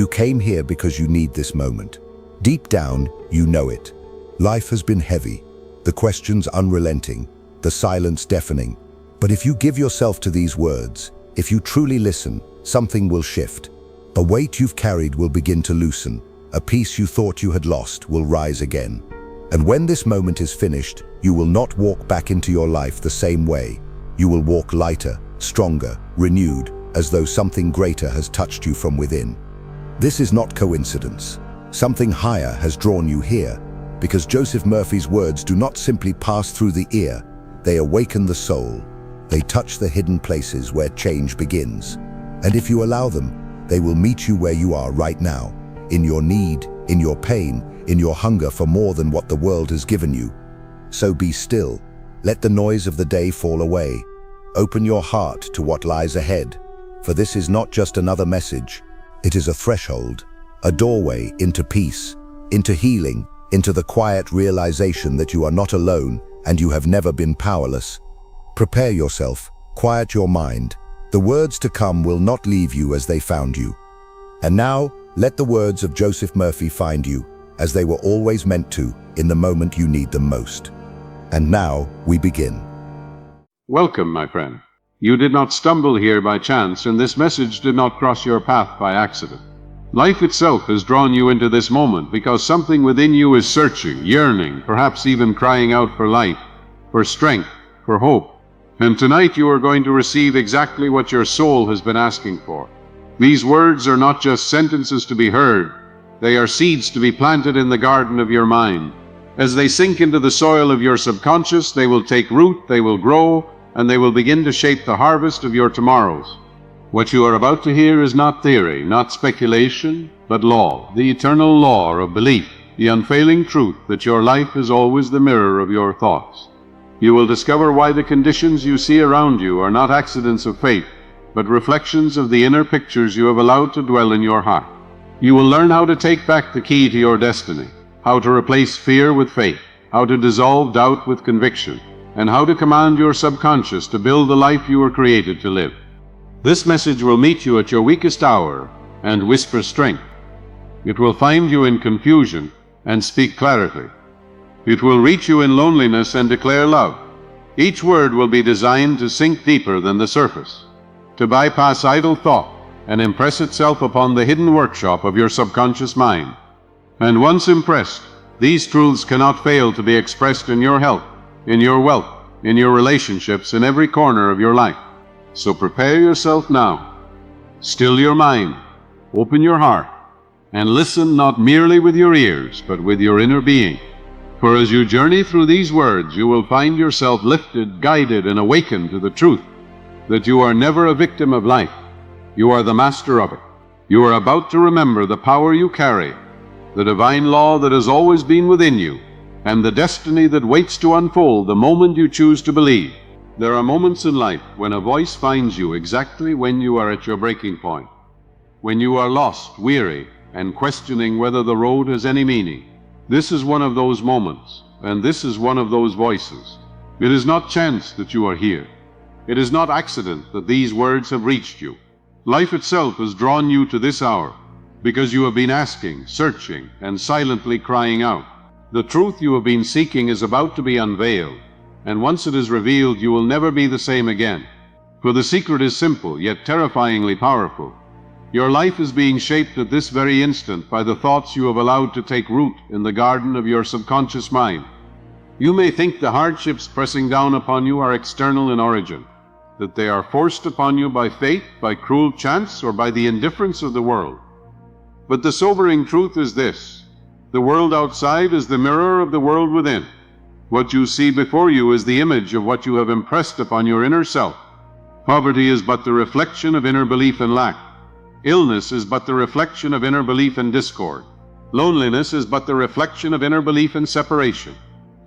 You came here because you need this moment. Deep down, you know it. Life has been heavy, the questions unrelenting, the silence deafening. But if you give yourself to these words, if you truly listen, something will shift. A weight you've carried will begin to loosen. A peace you thought you had lost will rise again. And when this moment is finished, you will not walk back into your life the same way. You will walk lighter, stronger, renewed, as though something greater has touched you from within. This is not coincidence. Something higher has drawn you here, because Joseph Murphy's words do not simply pass through the ear, they awaken the soul. They touch the hidden places where change begins. And if you allow them, they will meet you where you are right now, in your need, in your pain, in your hunger for more than what the world has given you. So be still. Let the noise of the day fall away. Open your heart to what lies ahead. For this is not just another message. It is a threshold, a doorway into peace, into healing, into the quiet realization that you are not alone and you have never been powerless. Prepare yourself, quiet your mind. The words to come will not leave you as they found you. And now, let the words of Joseph Murphy find you, as they were always meant to, in the moment you need them most. And now, we begin. Welcome, my friend. You did not stumble here by chance, and this message did not cross your path by accident. Life itself has drawn you into this moment because something within you is searching, yearning, perhaps even crying out for light, for strength, for hope. And tonight you are going to receive exactly what your soul has been asking for. These words are not just sentences to be heard. They are seeds to be planted in the garden of your mind. As they sink into the soil of your subconscious, they will take root, they will grow, and they will begin to shape the harvest of your tomorrows. What you are about to hear is not theory, not speculation, but law, the eternal law of belief, the unfailing truth that your life is always the mirror of your thoughts. You will discover why the conditions you see around you are not accidents of fate, but reflections of the inner pictures you have allowed to dwell in your heart. You will learn how to take back the key to your destiny, how to replace fear with faith, how to dissolve doubt with conviction, and how to command your subconscious to build the life you were created to live. This message will meet you at your weakest hour and whisper strength. It will find you in confusion and speak clarity. It will reach you in loneliness and declare love. Each word will be designed to sink deeper than the surface, to bypass idle thought and impress itself upon the hidden workshop of your subconscious mind. And once impressed, these truths cannot fail to be expressed in your health, in your wealth, in your relationships, in every corner of your life. So prepare yourself now. Still your mind, open your heart, and listen not merely with your ears, but with your inner being. For as you journey through these words, you will find yourself lifted, guided, and awakened to the truth that you are never a victim of life. You are the master of it. You are about to remember the power you carry, the divine law that has always been within you, and the destiny that waits to unfold the moment you choose to believe. There are moments in life when a voice finds you exactly when you are at your breaking point, when you are lost, weary, and questioning whether the road has any meaning. This is one of those moments, and this is one of those voices. It is not chance that you are here. It is not accident that these words have reached you. Life itself has drawn you to this hour because you have been asking, searching, and silently crying out. The truth you have been seeking is about to be unveiled, and once it is revealed, you will never be the same again. For the secret is simple, yet terrifyingly powerful. Your life is being shaped at this very instant by the thoughts you have allowed to take root in the garden of your subconscious mind. You may think the hardships pressing down upon you are external in origin, that they are forced upon you by fate, by cruel chance, or by the indifference of the world. But the sobering truth is this: the world outside is the mirror of the world within. What you see before you is the image of what you have impressed upon your inner self. Poverty is but the reflection of inner belief and lack. Illness is but the reflection of inner belief and discord. Loneliness is but the reflection of inner belief and separation.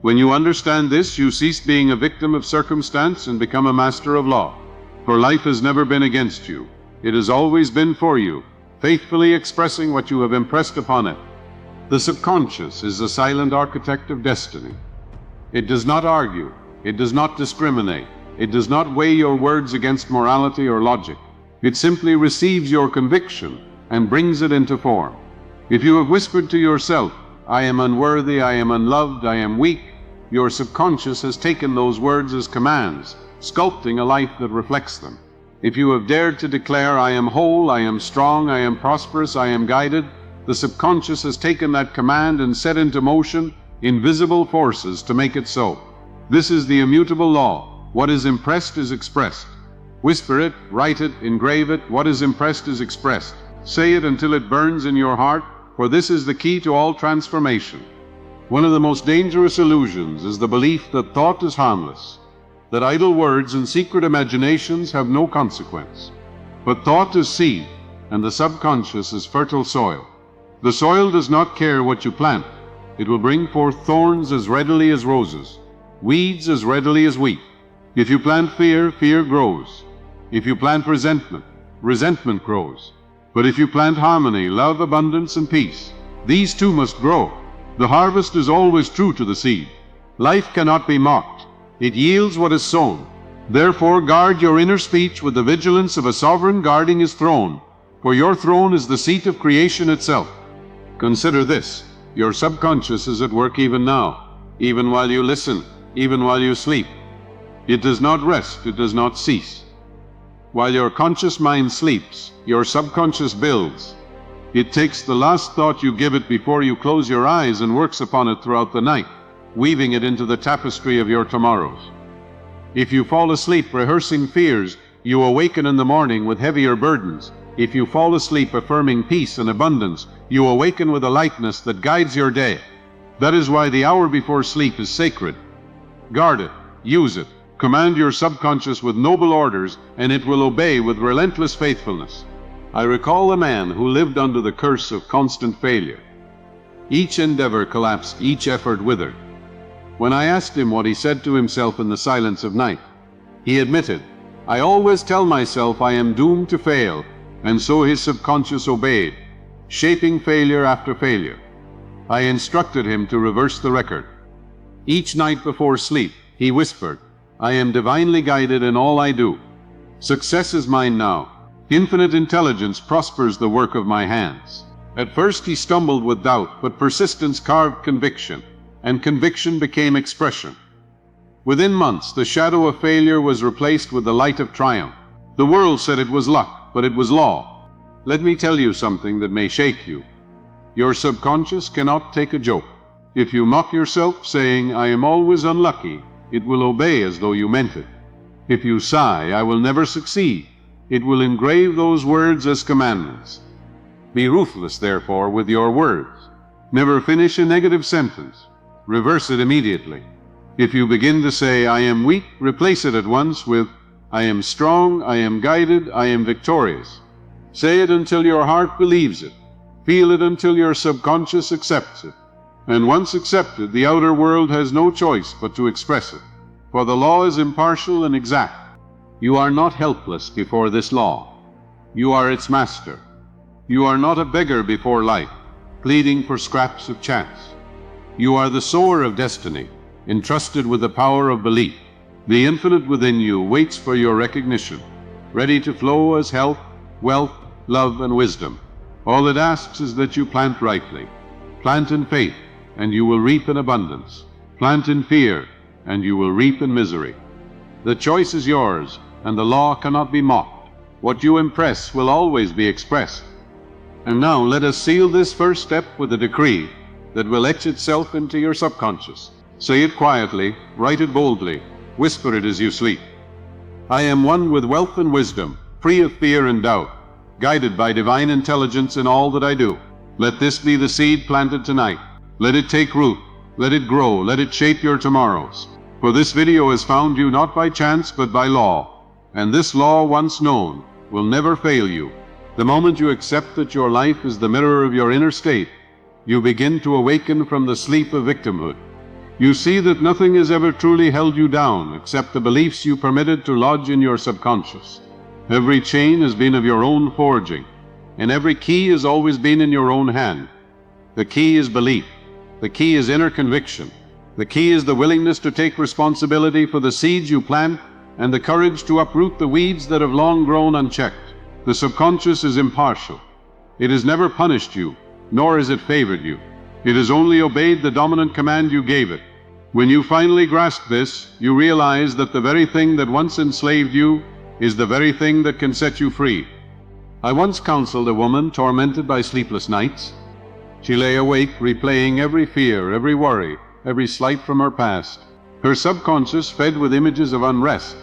When you understand this, you cease being a victim of circumstance and become a master of law. For life has never been against you. It has always been for you, faithfully expressing what you have impressed upon it. The subconscious is the silent architect of destiny. It does not argue. It does not discriminate. It does not weigh your words against morality or logic. It simply receives your conviction and brings it into form. If you have whispered to yourself, I am unworthy, I am unloved, I am weak, your subconscious has taken those words as commands, sculpting a life that reflects them. If you have dared to declare, I am whole, I am strong, I am prosperous, I am guided, the subconscious has taken that command and set into motion invisible forces to make it so. This is the immutable law. What is impressed is expressed. Whisper it, write it, engrave it. What is impressed is expressed. Say it until it burns in your heart, for this is the key to all transformation. One of the most dangerous illusions is the belief that thought is harmless, that idle words and secret imaginations have no consequence. But thought is seed, and the subconscious is fertile soil. The soil does not care what you plant. It will bring forth thorns as readily as roses, weeds as readily as wheat. If you plant fear, fear grows. If you plant resentment, resentment grows. But if you plant harmony, love, abundance, and peace, these too must grow. The harvest is always true to the seed. Life cannot be mocked. It yields what is sown. Therefore guard your inner speech with the vigilance of a sovereign guarding his throne, for your throne is the seat of creation itself. Consider this. Your subconscious is at work even now, even while you listen, even while you sleep. It does not rest, it does not cease. While your conscious mind sleeps, your subconscious builds. It takes the last thought you give it before you close your eyes and works upon it throughout the night, weaving it into the tapestry of your tomorrows. If you fall asleep rehearsing fears, you awaken in the morning with heavier burdens. If you fall asleep affirming peace and abundance, you awaken with a lightness that guides your day. That is why the hour before sleep is sacred. Guard it, use it, command your subconscious with noble orders, and it will obey with relentless faithfulness. I recall a man who lived under the curse of constant failure. Each endeavor collapsed, each effort withered. When I asked him what he said to himself in the silence of night, he admitted, I always tell myself I am doomed to fail, and so his subconscious obeyed, shaping failure after failure. I instructed him to reverse the record. Each night before sleep, he whispered, I am divinely guided in all I do. Success is mine now. Infinite intelligence prospers the work of my hands. At first he stumbled with doubt, but persistence carved conviction, and conviction became expression. Within months, the shadow of failure was replaced with the light of triumph. The world said it was luck, but it was law. Let me tell you something that may shake you. Your subconscious cannot take a joke. If you mock yourself, saying, I am always unlucky, it will obey as though you meant it. If you sigh, I will never succeed, it will engrave those words as commandments. Be ruthless, therefore, with your words. Never finish a negative sentence. Reverse it immediately. If you begin to say, I am weak, replace it at once with, I am strong, I am guided, I am victorious. Say it until your heart believes it. Feel it until your subconscious accepts it. And once accepted, the outer world has no choice but to express it. For the law is impartial and exact. You are not helpless before this law. You are its master. You are not a beggar before life, pleading for scraps of chance. You are the sower of destiny, entrusted with the power of belief. The infinite within you waits for your recognition, ready to flow as health, wealth, love, and wisdom. All it asks is that you plant rightly. Plant in faith, and you will reap in abundance. Plant in fear, and you will reap in misery. The choice is yours, and the law cannot be mocked. What you impress will always be expressed. And now let us seal this first step with a decree that will etch itself into your subconscious. Say it quietly, write it boldly, whisper it as you sleep. I am one with wealth and wisdom, free of fear and doubt, guided by divine intelligence in all that I do. Let this be the seed planted tonight. Let it take root, let it grow, let it shape your tomorrows. For this video has found you not by chance but by law, and this law, once known, will never fail you. The moment you accept that your life is the mirror of your inner state, you begin to awaken from the sleep of victimhood. You see that nothing has ever truly held you down except the beliefs you permitted to lodge in your subconscious. Every chain has been of your own forging, and every key has always been in your own hand. The key is belief. The key is inner conviction. The key is the willingness to take responsibility for the seeds you plant and the courage to uproot the weeds that have long grown unchecked. The subconscious is impartial. It has never punished you, nor has it favored you. It has only obeyed the dominant command you gave it. When you finally grasp this, you realize that the very thing that once enslaved you is the very thing that can set you free. I once counseled a woman tormented by sleepless nights. She lay awake, replaying every fear, every worry, every slight from her past. Her subconscious, fed with images of unrest,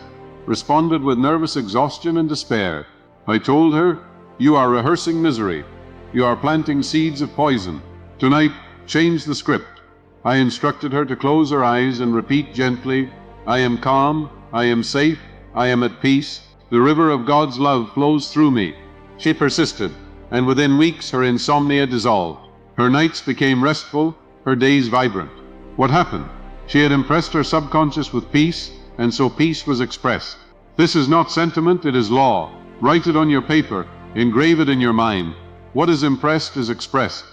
responded with nervous exhaustion and despair. I told her, "You are rehearsing misery. You are planting seeds of poison. Tonight, change the script." I instructed her to close her eyes and repeat gently, "I am calm, I am safe, I am at peace. The river of God's love flows through me." She persisted, and within weeks her insomnia dissolved. Her nights became restful, her days vibrant. What happened? She had impressed her subconscious with peace, and so peace was expressed. This is not sentiment, it is law. Write it on your paper, engrave it in your mind. What is impressed is expressed.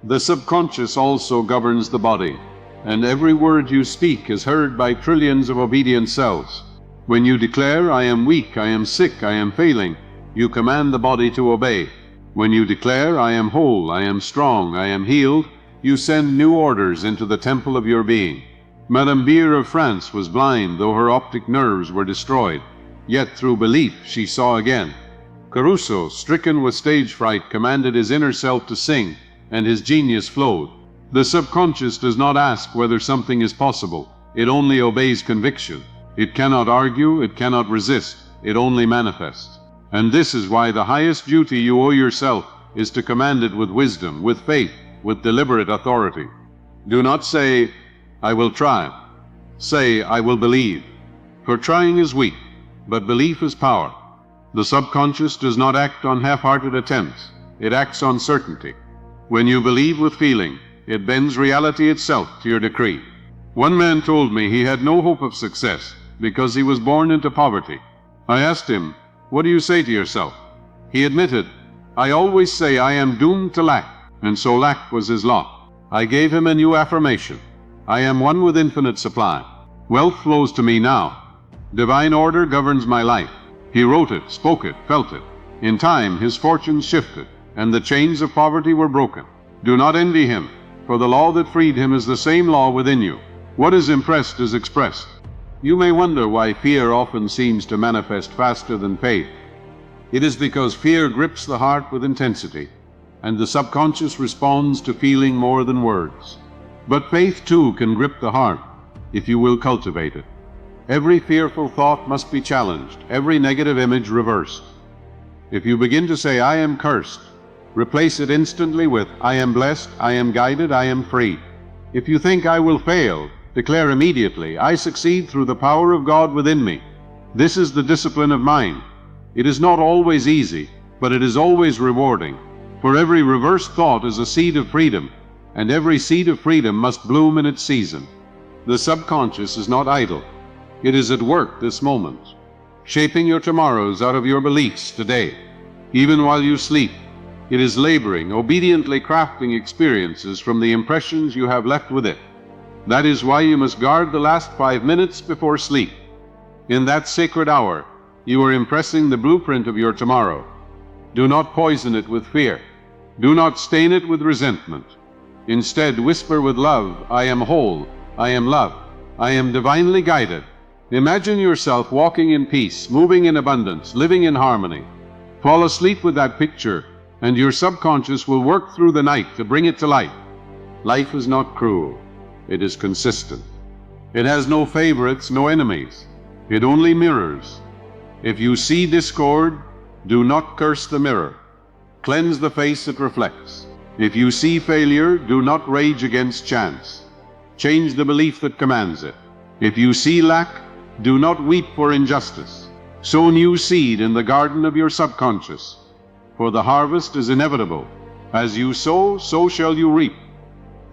The subconscious also governs the body, and every word you speak is heard by trillions of obedient cells. When you declare, "I am weak, I am sick, I am failing," you command the body to obey. When you declare, "I am whole, I am strong, I am healed," you send new orders into the temple of your being. Madame Beer of France was blind, though her optic nerves were destroyed. Yet through belief she saw again. Caruso, stricken with stage fright, commanded his inner self to sing, and his genius flowed. The subconscious does not ask whether something is possible. It only obeys conviction. It cannot argue, it cannot resist, it only manifests. And this is why the highest duty you owe yourself is to command it with wisdom, with faith, with deliberate authority. Do not say, "I will try." Say, "I will believe." For trying is weak, but belief is power. The subconscious does not act on half-hearted attempts. It acts on certainty. When you believe with feeling, it bends reality itself to your decree. One man told me he had no hope of success because he was born into poverty. I asked him, "What do you say to yourself?" He admitted, "I always say I am doomed to lack," and so lack was his lot. I gave him a new affirmation. I am one with infinite supply. Wealth flows to me now. Divine order governs my life. He wrote it, spoke it, felt it. In time, his fortunes shifted, and the chains of poverty were broken. Do not envy him, for the law that freed him is the same law within you. What is impressed is expressed. You may wonder why fear often seems to manifest faster than faith. It is because fear grips the heart with intensity, and the subconscious responds to feeling more than words. But faith too can grip the heart, if you will cultivate it. Every fearful thought must be challenged, every negative image reversed. If you begin to say, "I am cursed," replace it instantly with, "I am blessed, I am guided, I am free." If you think, "I will fail," declare immediately, "I succeed through the power of God within me." This is the discipline of mind. It is not always easy, but it is always rewarding. For every reversed thought is a seed of freedom, and every seed of freedom must bloom in its season. The subconscious is not idle. It is at work this moment, shaping your tomorrows out of your beliefs today. Even while you sleep, it is laboring, obediently crafting experiences from the impressions you have left with it. That is why you must guard the last 5 minutes before sleep. In that sacred hour, you are impressing the blueprint of your tomorrow. Do not poison it with fear. Do not stain it with resentment. Instead, whisper with love, "I am whole, I am loved, I am divinely guided." Imagine yourself walking in peace, moving in abundance, living in harmony. Fall asleep with that picture, and your subconscious will work through the night to bring it to life. Life is not cruel. It is consistent. It has no favorites, no enemies. It only mirrors. If you see discord, do not curse the mirror. Cleanse the face it reflects. If you see failure, do not rage against chance. Change the belief that commands it. If you see lack, do not weep for injustice. Sow new seed in the garden of your subconscious, for the harvest is inevitable. As you sow, so shall you reap.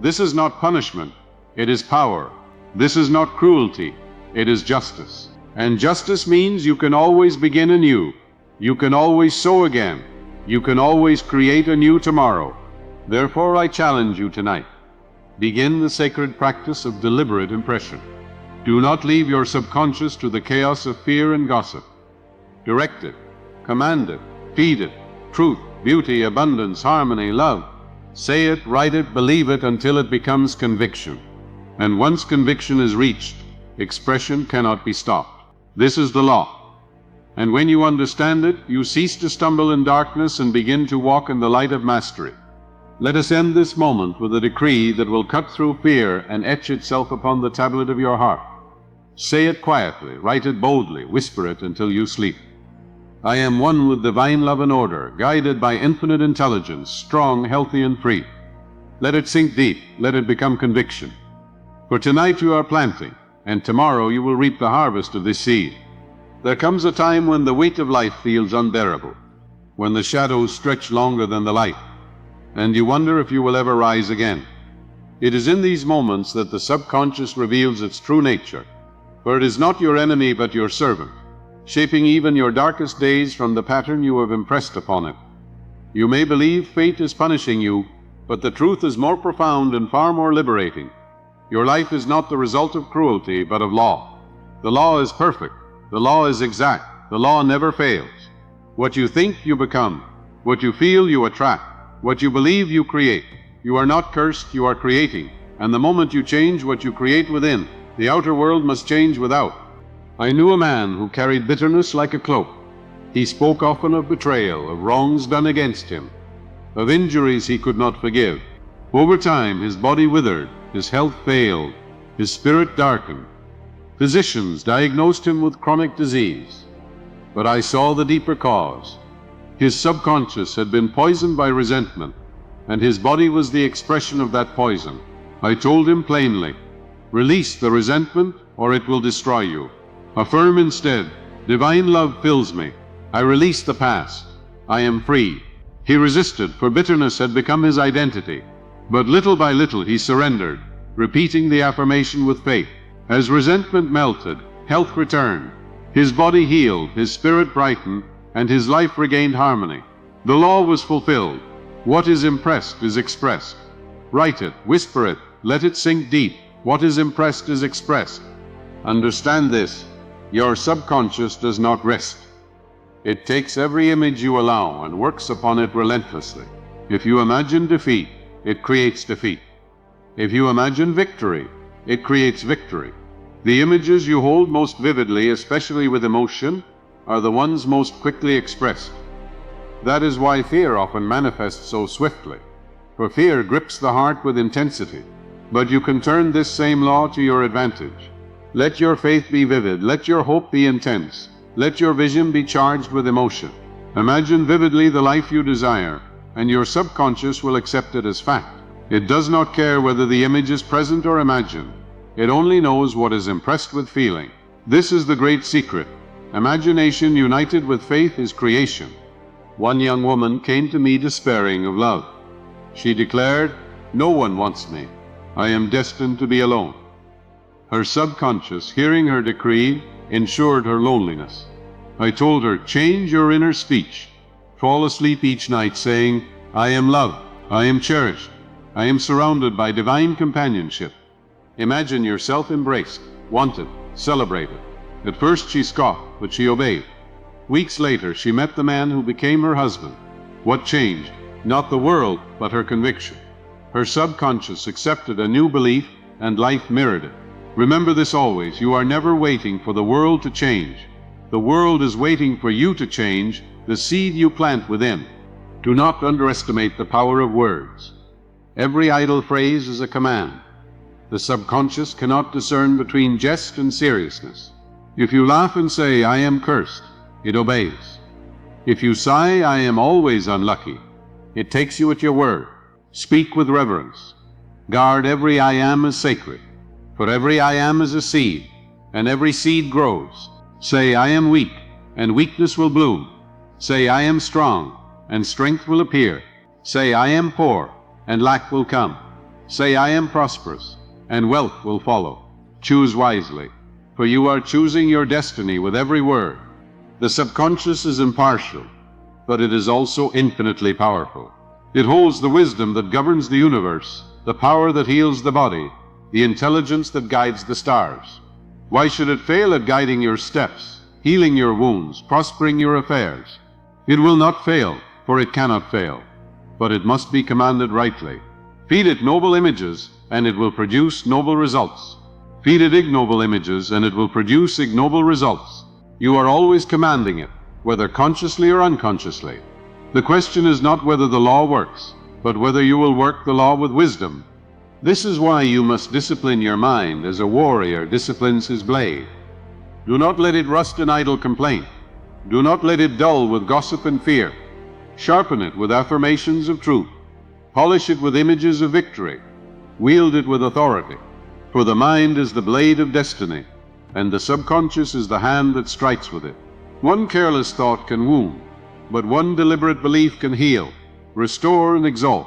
This is not punishment, it is power. This is not cruelty, it is justice. And justice means you can always begin anew. You can always sow again. You can always create a new tomorrow. Therefore, I challenge you tonight. Begin the sacred practice of deliberate impression. Do not leave your subconscious to the chaos of fear and gossip. Direct it, command it, feed it truth, beauty, abundance, harmony, love. Say it, write it, believe it until it becomes conviction. And once conviction is reached, expression cannot be stopped. This is the law. And when you understand it, you cease to stumble in darkness and begin to walk in the light of mastery. Let us end this moment with a decree that will cut through fear and etch itself upon the tablet of your heart. Say it quietly, write it boldly, whisper it until you sleep. I am one with divine love and order, guided by infinite intelligence, strong, healthy, and free. Let it sink deep, let it become conviction. For tonight you are planting, and tomorrow you will reap the harvest of this seed. There comes a time when the weight of life feels unbearable, when the shadows stretch longer than the light, and you wonder if you will ever rise again. It is in these moments that the subconscious reveals its true nature, for it is not your enemy but your servant, shaping even your darkest days from the pattern you have impressed upon it. You may believe fate is punishing you, but the truth is more profound and far more liberating. Your life is not the result of cruelty, but of law. The law is perfect. The law is exact. The law never fails. What you think, you become. What you feel, you attract. What you believe, you create. You are not cursed, you are creating. And the moment you change what you create within, the outer world must change without. I knew a man who carried bitterness like a cloak. He spoke often of betrayal, of wrongs done against him, of injuries he could not forgive. Over time, his body withered, his health failed, his spirit darkened. Physicians diagnosed him with chronic disease. But I saw the deeper cause. His subconscious had been poisoned by resentment, and his body was the expression of that poison. I told him plainly, release the resentment or it will destroy you. Affirm instead, divine love fills me. I release the past. I am free. He resisted, for bitterness had become his identity. But little by little he surrendered, repeating the affirmation with faith. As resentment melted, health returned. His body healed, his spirit brightened, and his life regained harmony. The law was fulfilled. What is impressed is expressed. Write it, whisper it, let it sink deep. What is impressed is expressed. Understand this. Your subconscious does not rest. It takes every image you allow and works upon it relentlessly. If you imagine defeat, it creates defeat. If you imagine victory, it creates victory. The images you hold most vividly, especially with emotion, are the ones most quickly expressed. That is why fear often manifests so swiftly, for fear grips the heart with intensity. But you can turn this same law to your advantage. Let your faith be vivid, let your hope be intense, let your vision be charged with emotion. Imagine vividly the life you desire, and your subconscious will accept it as fact. It does not care whether the image is present or imagined. It only knows what is impressed with feeling. This is the great secret. Imagination united with faith is creation. One young woman came to me despairing of love. She declared, "No one wants me. I am destined to be alone." Her subconscious, hearing her decree, ensured her loneliness. I told her, change your inner speech. Fall asleep each night saying, I am loved, I am cherished, I am surrounded by divine companionship. Imagine yourself embraced, wanted, celebrated. At first she scoffed, but she obeyed. Weeks later, she met the man who became her husband. What changed? Not the world, but her conviction. Her subconscious accepted a new belief, and life mirrored it. Remember this always, you are never waiting for the world to change. The world is waiting for you to change, the seed you plant within. Do not underestimate the power of words. Every idle phrase is a command. The subconscious cannot discern between jest and seriousness. If you laugh and say, I am cursed, it obeys. If you sigh, I am always unlucky, it takes you at your word. Speak with reverence. Guard every I am as sacred. For every I am is a seed, and every seed grows. Say, I am weak, and weakness will bloom. Say, I am strong, and strength will appear. Say, I am poor, and lack will come. Say, I am prosperous, and wealth will follow. Choose wisely, for you are choosing your destiny with every word. The subconscious is impartial, but it is also infinitely powerful. It holds the wisdom that governs the universe, the power that heals the body, the intelligence that guides the stars. Why should it fail at guiding your steps, healing your wounds, prospering your affairs? It will not fail, for it cannot fail. But it must be commanded rightly. Feed it noble images, and it will produce noble results. Feed it ignoble images, and it will produce ignoble results. You are always commanding it, whether consciously or unconsciously. The question is not whether the law works, but whether you will work the law with wisdom. This is why you must discipline your mind as a warrior disciplines his blade. Do not let it rust in idle complaint. Do not let it dull with gossip and fear. Sharpen it with affirmations of truth. Polish it with images of victory. Wield it with authority. For the mind is the blade of destiny, and the subconscious is the hand that strikes with it. One careless thought can wound, but one deliberate belief can heal, restore, and exalt.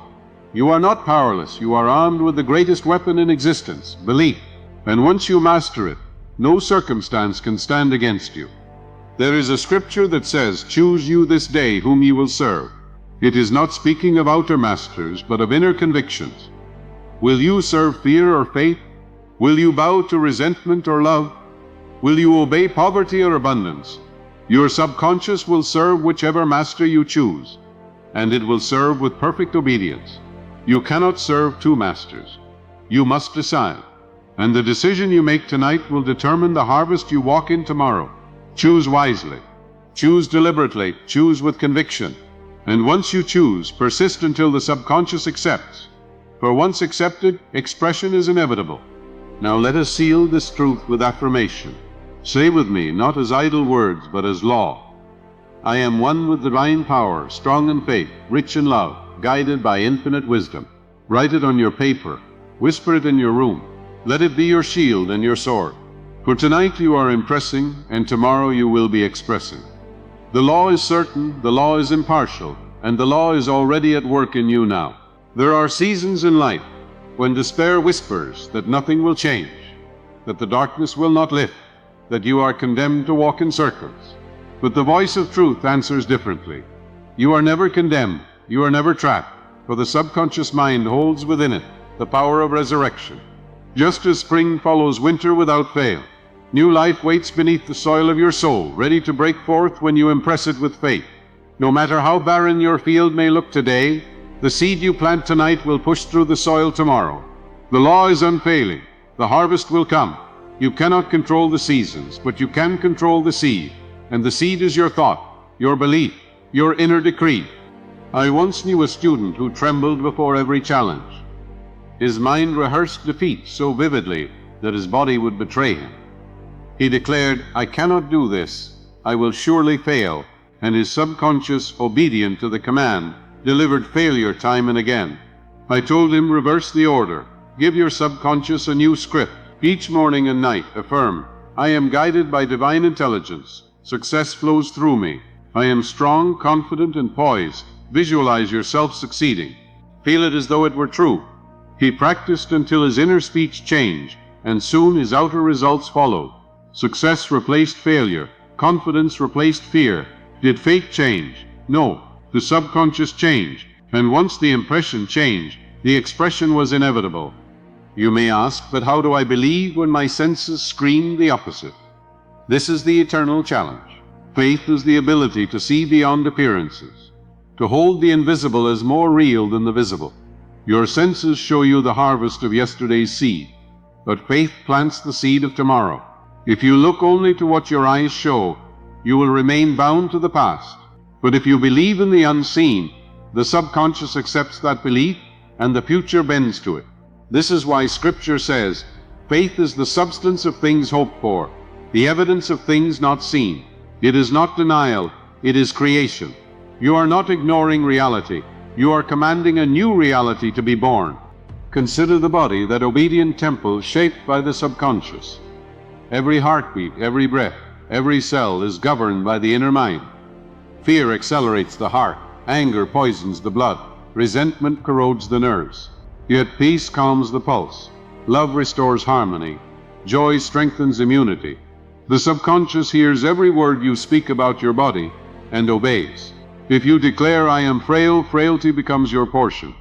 You are not powerless. You are armed with the greatest weapon in existence, belief. And once you master it, no circumstance can stand against you. There is a scripture that says, "Choose you this day whom ye will serve." It is not speaking of outer masters, but of inner convictions. Will you serve fear or faith? Will you bow to resentment or love? Will you obey poverty or abundance? Your subconscious will serve whichever master you choose, and it will serve with perfect obedience. You cannot serve two masters. You must decide, and the decision you make tonight will determine the harvest you walk in tomorrow. Choose wisely. Choose deliberately. Choose with conviction. And once you choose, persist until the subconscious accepts. For once accepted, expression is inevitable. Now let us seal this truth with affirmation. Say with me, not as idle words, but as law. I am one with divine power, strong in faith, rich in love, guided by infinite wisdom. Write it on your paper. Whisper it in your room. Let it be your shield and your sword. For tonight you are impressing, and tomorrow you will be expressing. The law is certain, the law is impartial, and the law is already at work in you now. There are seasons in life when despair whispers that nothing will change, that the darkness will not lift, that you are condemned to walk in circles. But the voice of truth answers differently. You are never condemned, you are never trapped, for the subconscious mind holds within it the power of resurrection. Just as spring follows winter without fail, new life waits beneath the soil of your soul, ready to break forth when you impress it with faith. No matter how barren your field may look today, the seed you plant tonight will push through the soil tomorrow. The law is unfailing. The harvest will come. You cannot control the seasons, but you can control the seed. And the seed is your thought, your belief, your inner decree. I once knew a student who trembled before every challenge. His mind rehearsed defeat so vividly that his body would betray him. He declared, "I cannot do this. I will surely fail." And his subconscious, obedient to the command, delivered failure time and again. I told him, reverse the order. Give your subconscious a new script. Each morning and night affirm, "I am guided by divine intelligence. Success flows through me. I am strong, confident, and poised." Visualize yourself succeeding. Feel it as though it were true. He practiced until his inner speech changed, and soon his outer results followed. Success replaced failure. Confidence replaced fear. Did fate change? No. The subconscious changed, and once the impression changed, the expression was inevitable. You may ask, but how do I believe when my senses scream the opposite? This is the eternal challenge. Faith is the ability to see beyond appearances, to hold the invisible as more real than the visible. Your senses show you the harvest of yesterday's seed, but faith plants the seed of tomorrow. If you look only to what your eyes show, you will remain bound to the past. But if you believe in the unseen, the subconscious accepts that belief, and the future bends to it. This is why Scripture says, faith is the substance of things hoped for, the evidence of things not seen. It is not denial, it is creation. You are not ignoring reality, you are commanding a new reality to be born. Consider the body, that obedient temple shaped by the subconscious. Every heartbeat, every breath, every cell is governed by the inner mind. Fear accelerates the heart, anger poisons the blood, resentment corrodes the nerves. Yet peace calms the pulse, love restores harmony, joy strengthens immunity. The subconscious hears every word you speak about your body and obeys. If you declare, "I am frail," frailty becomes your portion.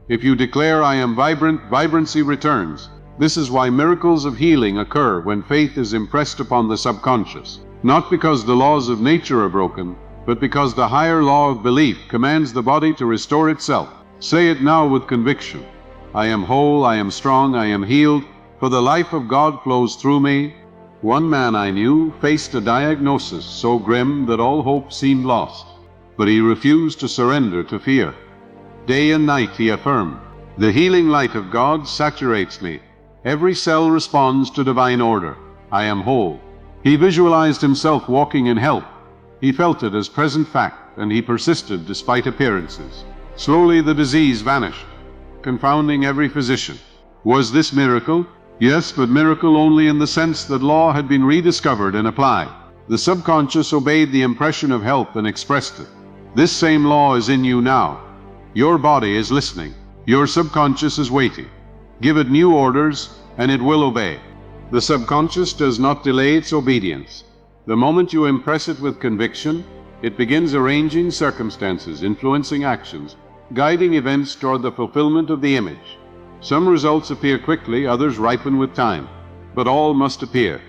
If you declare, "I am vibrant," vibrancy returns. This is why miracles of healing occur when faith is impressed upon the subconscious, not because the laws of nature are broken, but because the higher law of belief commands the body to restore itself. Say it now with conviction. I am whole, I am strong, I am healed, for the life of God flows through me. One man I knew faced a diagnosis so grim that all hope seemed lost, but he refused to surrender to fear. Day and night he affirmed, the healing light of God saturates me. Every cell responds to divine order. I am whole. He visualized himself walking in health. He felt it as present fact, and he persisted despite appearances. Slowly the disease vanished, confounding every physician. Was this miracle? Yes, but miracle only in the sense that law had been rediscovered and applied. The subconscious obeyed the impression of health and expressed it. This same law is in you now. Your body is listening. Your subconscious is waiting. Give it new orders, and it will obey. The subconscious does not delay its obedience. The moment you impress it with conviction, it begins arranging circumstances, influencing actions, guiding events toward the fulfillment of the image. Some results appear quickly, others ripen with time, but all must appear.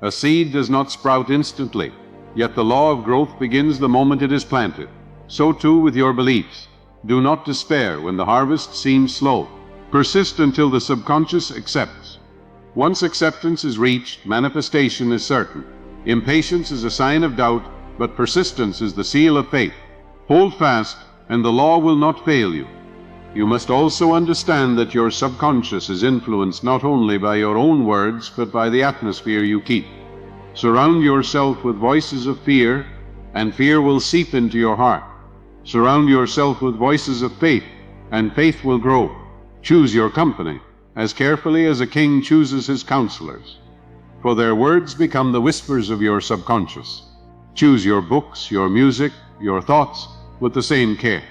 A seed does not sprout instantly, yet the law of growth begins the moment it is planted. So too with your beliefs. Do not despair when the harvest seems slow. Persist until the subconscious accepts. Once acceptance is reached, manifestation is certain. Impatience is a sign of doubt, but persistence is the seal of faith. Hold fast, and the law will not fail you. You must also understand that your subconscious is influenced not only by your own words, but by the atmosphere you keep. Surround yourself with voices of fear, and fear will seep into your heart. Surround yourself with voices of faith, and faith will grow. Choose your company as carefully as a king chooses his counselors, for their words become the whispers of your subconscious. Choose your books, your music, your thoughts with the same care.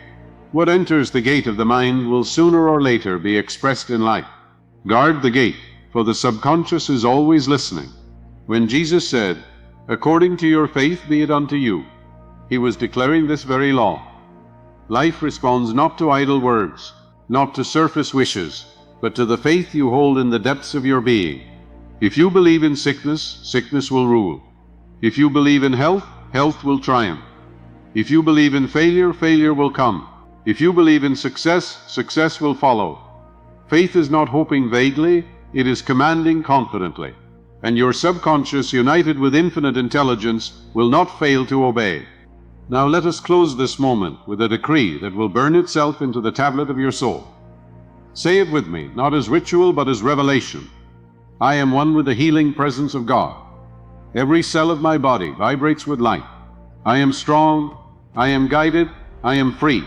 What enters the gate of the mind will sooner or later be expressed in life. Guard the gate, for the subconscious is always listening. When Jesus said, "According to your faith be it unto you," he was declaring this very law. Life responds not to idle words, not to surface wishes, but to the faith you hold in the depths of your being. If you believe in sickness, sickness will rule. If you believe in health, health will triumph. If you believe in failure, failure will come. If you believe in success, success will follow. Faith is not hoping vaguely, it is commanding confidently. And your subconscious, united with infinite intelligence, will not fail to obey. Now let us close this moment with a decree that will burn itself into the tablet of your soul. Say it with me, not as ritual, but as revelation. I am one with the healing presence of God. Every cell of my body vibrates with light. I am strong, I am guided, I am free.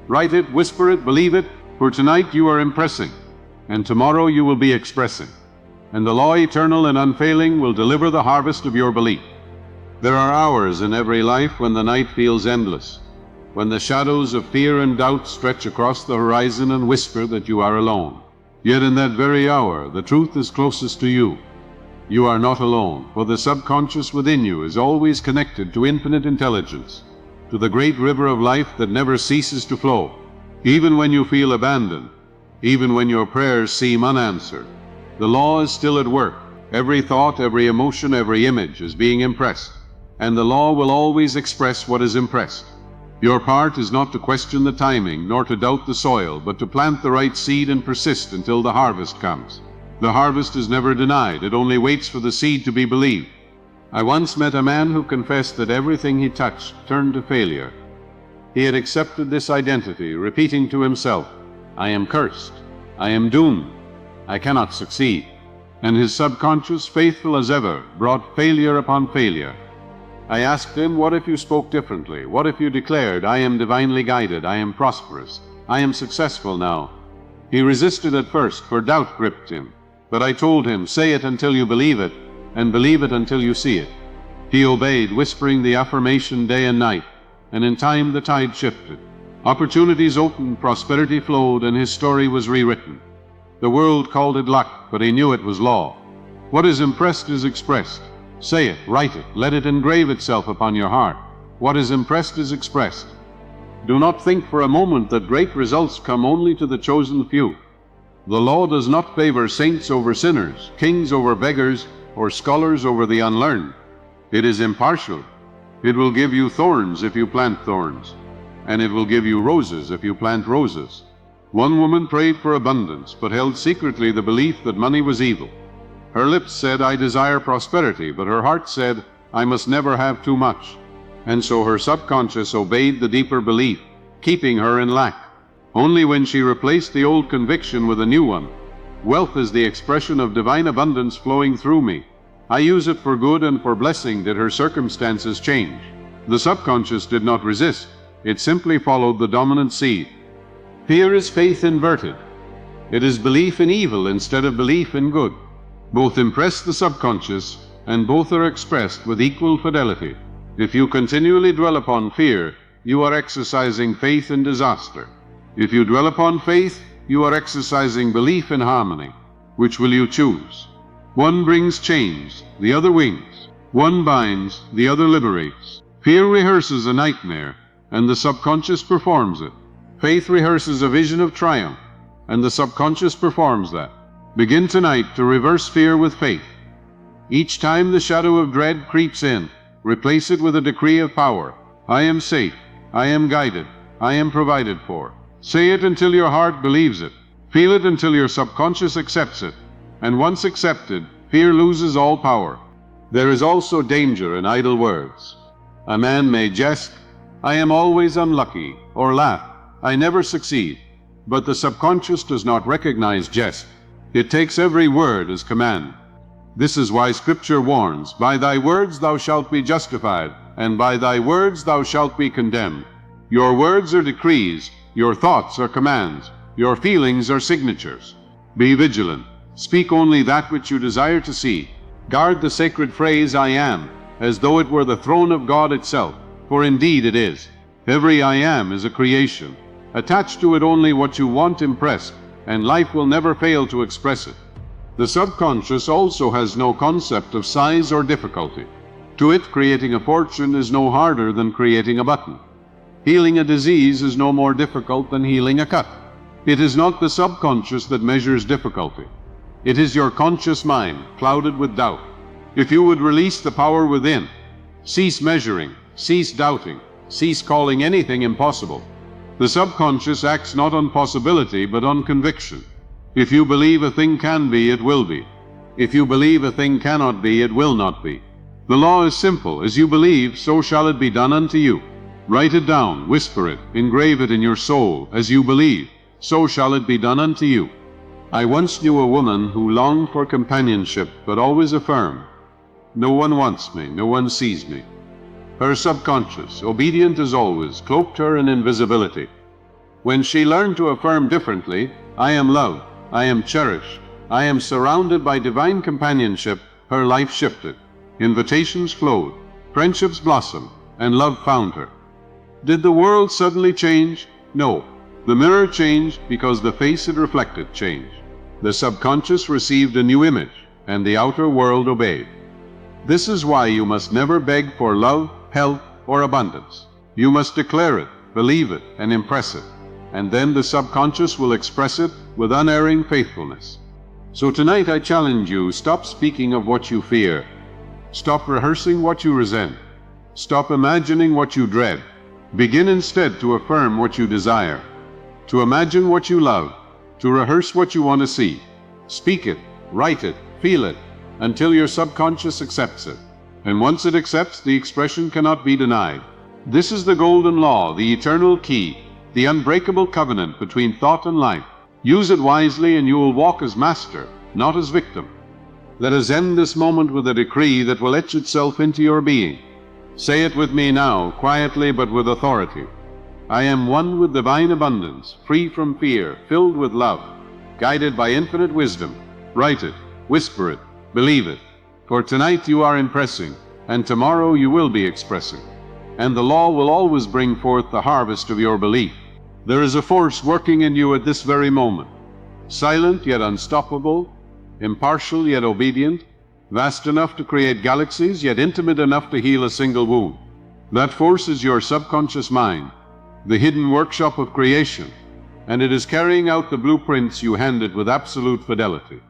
Write it, whisper it, believe it, for tonight you are impressing, and tomorrow you will be expressing. And the law eternal and unfailing will deliver the harvest of your belief. There are hours in every life when the night feels endless, when the shadows of fear and doubt stretch across the horizon and whisper that you are alone. Yet in that very hour, the truth is closest to you. You are not alone, for the subconscious within you is always connected to infinite intelligence, to the great river of life that never ceases to flow. Even when you feel abandoned, even when your prayers seem unanswered, the law is still at work. Every thought, every emotion, every image is being impressed, and the law will always express what is impressed. Your part is not to question the timing, nor to doubt the soil, but to plant the right seed and persist until the harvest comes. The harvest is never denied, it only waits for the seed to be believed. I once met a man who confessed that everything he touched turned to failure. He had accepted this identity, repeating to himself, "I am cursed, I am doomed, I cannot succeed." And his subconscious, faithful as ever, brought failure upon failure. I asked him, what if you spoke differently? What if you declared, "I am divinely guided, I am prosperous, I am successful now"? He resisted at first, for doubt gripped him. But I told him, say it until you believe it, and believe it until you see it. He obeyed, whispering the affirmation day and night, and in time the tide shifted. Opportunities opened, prosperity flowed, and his story was rewritten. The world called it luck, but he knew it was law. What is impressed is expressed. Say it, write it, let it engrave itself upon your heart. What is impressed is expressed. Do not think for a moment that great results come only to the chosen few. The law does not favor saints over sinners, kings over beggars, or scholars over the unlearned. It is impartial. It will give you thorns if you plant thorns, and it will give you roses if you plant roses. One woman prayed for abundance, but held secretly the belief that money was evil. Her lips said, "I desire prosperity," but her heart said, "I must never have too much." And so her subconscious obeyed the deeper belief, keeping her in lack. Only when she replaced the old conviction with a new one, "Wealth is the expression of divine abundance flowing through me. I use it for good and for blessing," did her circumstances change. The subconscious did not resist. It simply followed the dominant seed. Fear is faith inverted. It is belief in evil instead of belief in good. Both impress the subconscious, and both are expressed with equal fidelity. If you continually dwell upon fear, you are exercising faith in disaster. If you dwell upon faith, you are exercising belief in harmony. Which will you choose? One brings chains, the other wings. One binds, the other liberates. Fear rehearses a nightmare, and the subconscious performs it. Faith rehearses a vision of triumph, and the subconscious performs that. Begin tonight to reverse fear with faith. Each time the shadow of dread creeps in, replace it with a decree of power. I am safe. I am guided. I am provided for. Say it until your heart believes it. Feel it until your subconscious accepts it. And once accepted, fear loses all power. There is also danger in idle words. A man may jest, "I am always unlucky," or laugh, "I never succeed." But the subconscious does not recognize jest. It takes every word as command. This is why Scripture warns, "By thy words thou shalt be justified, and by thy words thou shalt be condemned." Your words are decrees, your thoughts are commands, your feelings are signatures. Be vigilant. Speak only that which you desire to see. Guard the sacred phrase, "I am," as though it were the throne of God itself, for indeed it is. Every "I am" is a creation. Attach to it only what you want impressed, and life will never fail to express it. The subconscious also has no concept of size or difficulty. To it, creating a fortune is no harder than creating a button. Healing a disease is no more difficult than healing a cut. It is not the subconscious that measures difficulty. It is your conscious mind, clouded with doubt. If you would release the power within, cease measuring, cease doubting, cease calling anything impossible. The subconscious acts not on possibility, but on conviction. If you believe a thing can be, it will be. If you believe a thing cannot be, it will not be. The law is simple. As you believe, so shall it be done unto you. Write it down, whisper it, engrave it in your soul. As you believe, so shall it be done unto you. I once knew a woman who longed for companionship, but always affirmed, "No one wants me, no one sees me." Her subconscious, obedient as always, cloaked her in invisibility. When she learned to affirm differently, "I am loved, I am cherished, I am surrounded by divine companionship," her life shifted. Invitations flowed, friendships blossomed, and love found her. Did the world suddenly change? No. The mirror changed because the face it reflected changed. The subconscious received a new image, and the outer world obeyed. This is why you must never beg for love, health, or abundance. You must declare it, believe it, and impress it. And then the subconscious will express it with unerring faithfulness. So tonight I challenge you, stop speaking of what you fear. Stop rehearsing what you resent. Stop imagining what you dread. Begin instead to affirm what you desire, to imagine what you love, to rehearse what you want to see. Speak it, write it, feel it, until your subconscious accepts it. And once it accepts, the expression cannot be denied. This is the golden law, the eternal key, the unbreakable covenant between thought and life. Use it wisely and you will walk as master, not as victim. Let us end this moment with a decree that will etch itself into your being. Say it with me now, quietly but with authority. I am one with divine abundance, free from fear, filled with love, guided by infinite wisdom. Write it, whisper it, believe it. For tonight you are impressing, and tomorrow you will be expressing. And the law will always bring forth the harvest of your belief. There is a force working in you at this very moment, silent yet unstoppable, impartial yet obedient, vast enough to create galaxies, yet intimate enough to heal a single wound. That force is your subconscious mind, the hidden workshop of creation, and it is carrying out the blueprints you hand it with absolute fidelity.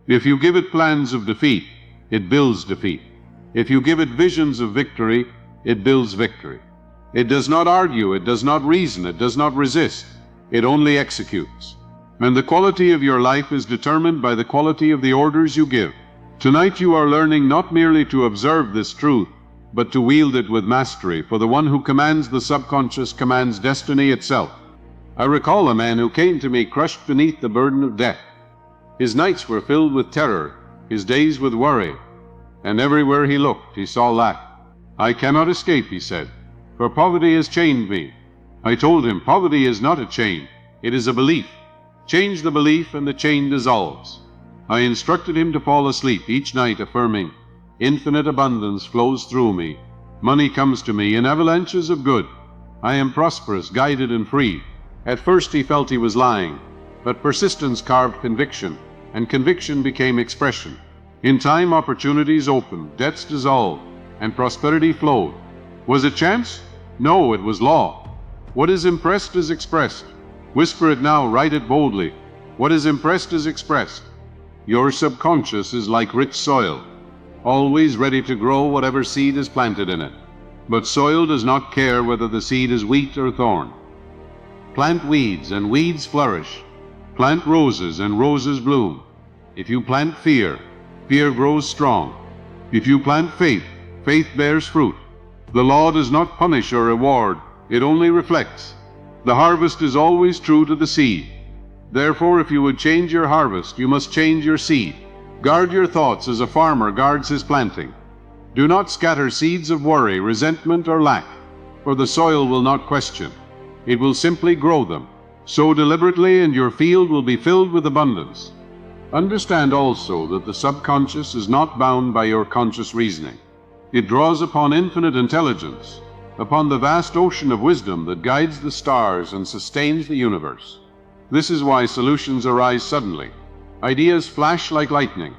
If you give it plans of defeat, it builds defeat. If you give it visions of victory, it builds victory. It does not argue, it does not reason, it does not resist. It only executes. And the quality of your life is determined by the quality of the orders you give. Tonight you are learning not merely to observe this truth, but to wield it with mastery, for the one who commands the subconscious commands destiny itself. I recall a man who came to me crushed beneath the burden of debt. His nights were filled with terror, his days with worry, and everywhere he looked he saw lack. I cannot escape, he said, for poverty has chained me. I told him, poverty is not a chain, it is a belief. Change the belief and the chain dissolves. I instructed him to fall asleep each night affirming, infinite abundance flows through me. Money comes to me in avalanches of good. I am prosperous, guided and free. At first he felt he was lying, but persistence carved conviction, and conviction became expression. In time opportunities opened, debts dissolved, and prosperity flowed. Was it chance? No, it was law. What is impressed is expressed. Whisper it now, write it boldly. What is impressed is expressed. Your subconscious is like rich soil, always ready to grow whatever seed is planted in it. But soil does not care whether the seed is wheat or thorn. Plant weeds and weeds flourish. Plant roses and roses bloom. If you plant fear, fear grows strong. If you plant faith, faith bears fruit. The law does not punish or reward, it only reflects. The harvest is always true to the seed. Therefore, if you would change your harvest, you must change your seed. Guard your thoughts as a farmer guards his planting. Do not scatter seeds of worry, resentment, or lack, for the soil will not question. It will simply grow them. Sow deliberately, and your field will be filled with abundance. Understand also that the subconscious is not bound by your conscious reasoning. It draws upon infinite intelligence, upon the vast ocean of wisdom that guides the stars and sustains the universe. This is why solutions arise suddenly. Ideas flash like lightning.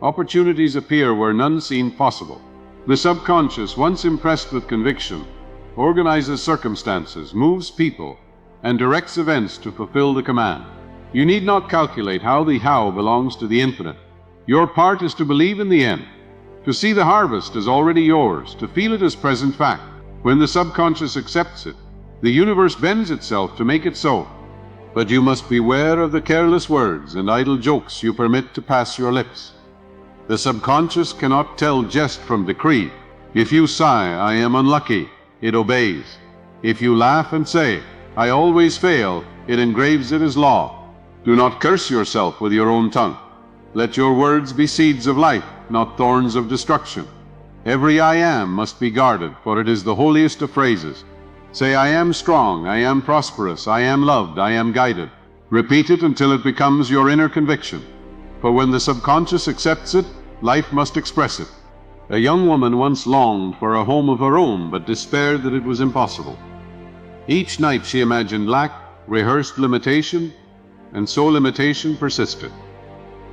Opportunities appear where none seemed possible. The subconscious, once impressed with conviction, organizes circumstances, moves people, and directs events to fulfill the command. You need not calculate how. The how belongs to the infinite. Your part is to believe in the end, to see the harvest as already yours, to feel it as present fact. When the subconscious accepts it, the universe bends itself to make it so. But you must beware of the careless words and idle jokes you permit to pass your lips. The subconscious cannot tell jest from decree. If you sigh, I am unlucky, it obeys. If you laugh and say, I always fail, it engraves it as law. Do not curse yourself with your own tongue. Let your words be seeds of life, not thorns of destruction. Every I am must be guarded, for it is the holiest of phrases. Say, I am strong, I am prosperous, I am loved, I am guided. Repeat it until it becomes your inner conviction. For when the subconscious accepts it, life must express it. A young woman once longed for a home of her own, but despaired that it was impossible. Each night she imagined lack, rehearsed limitation, and so limitation persisted.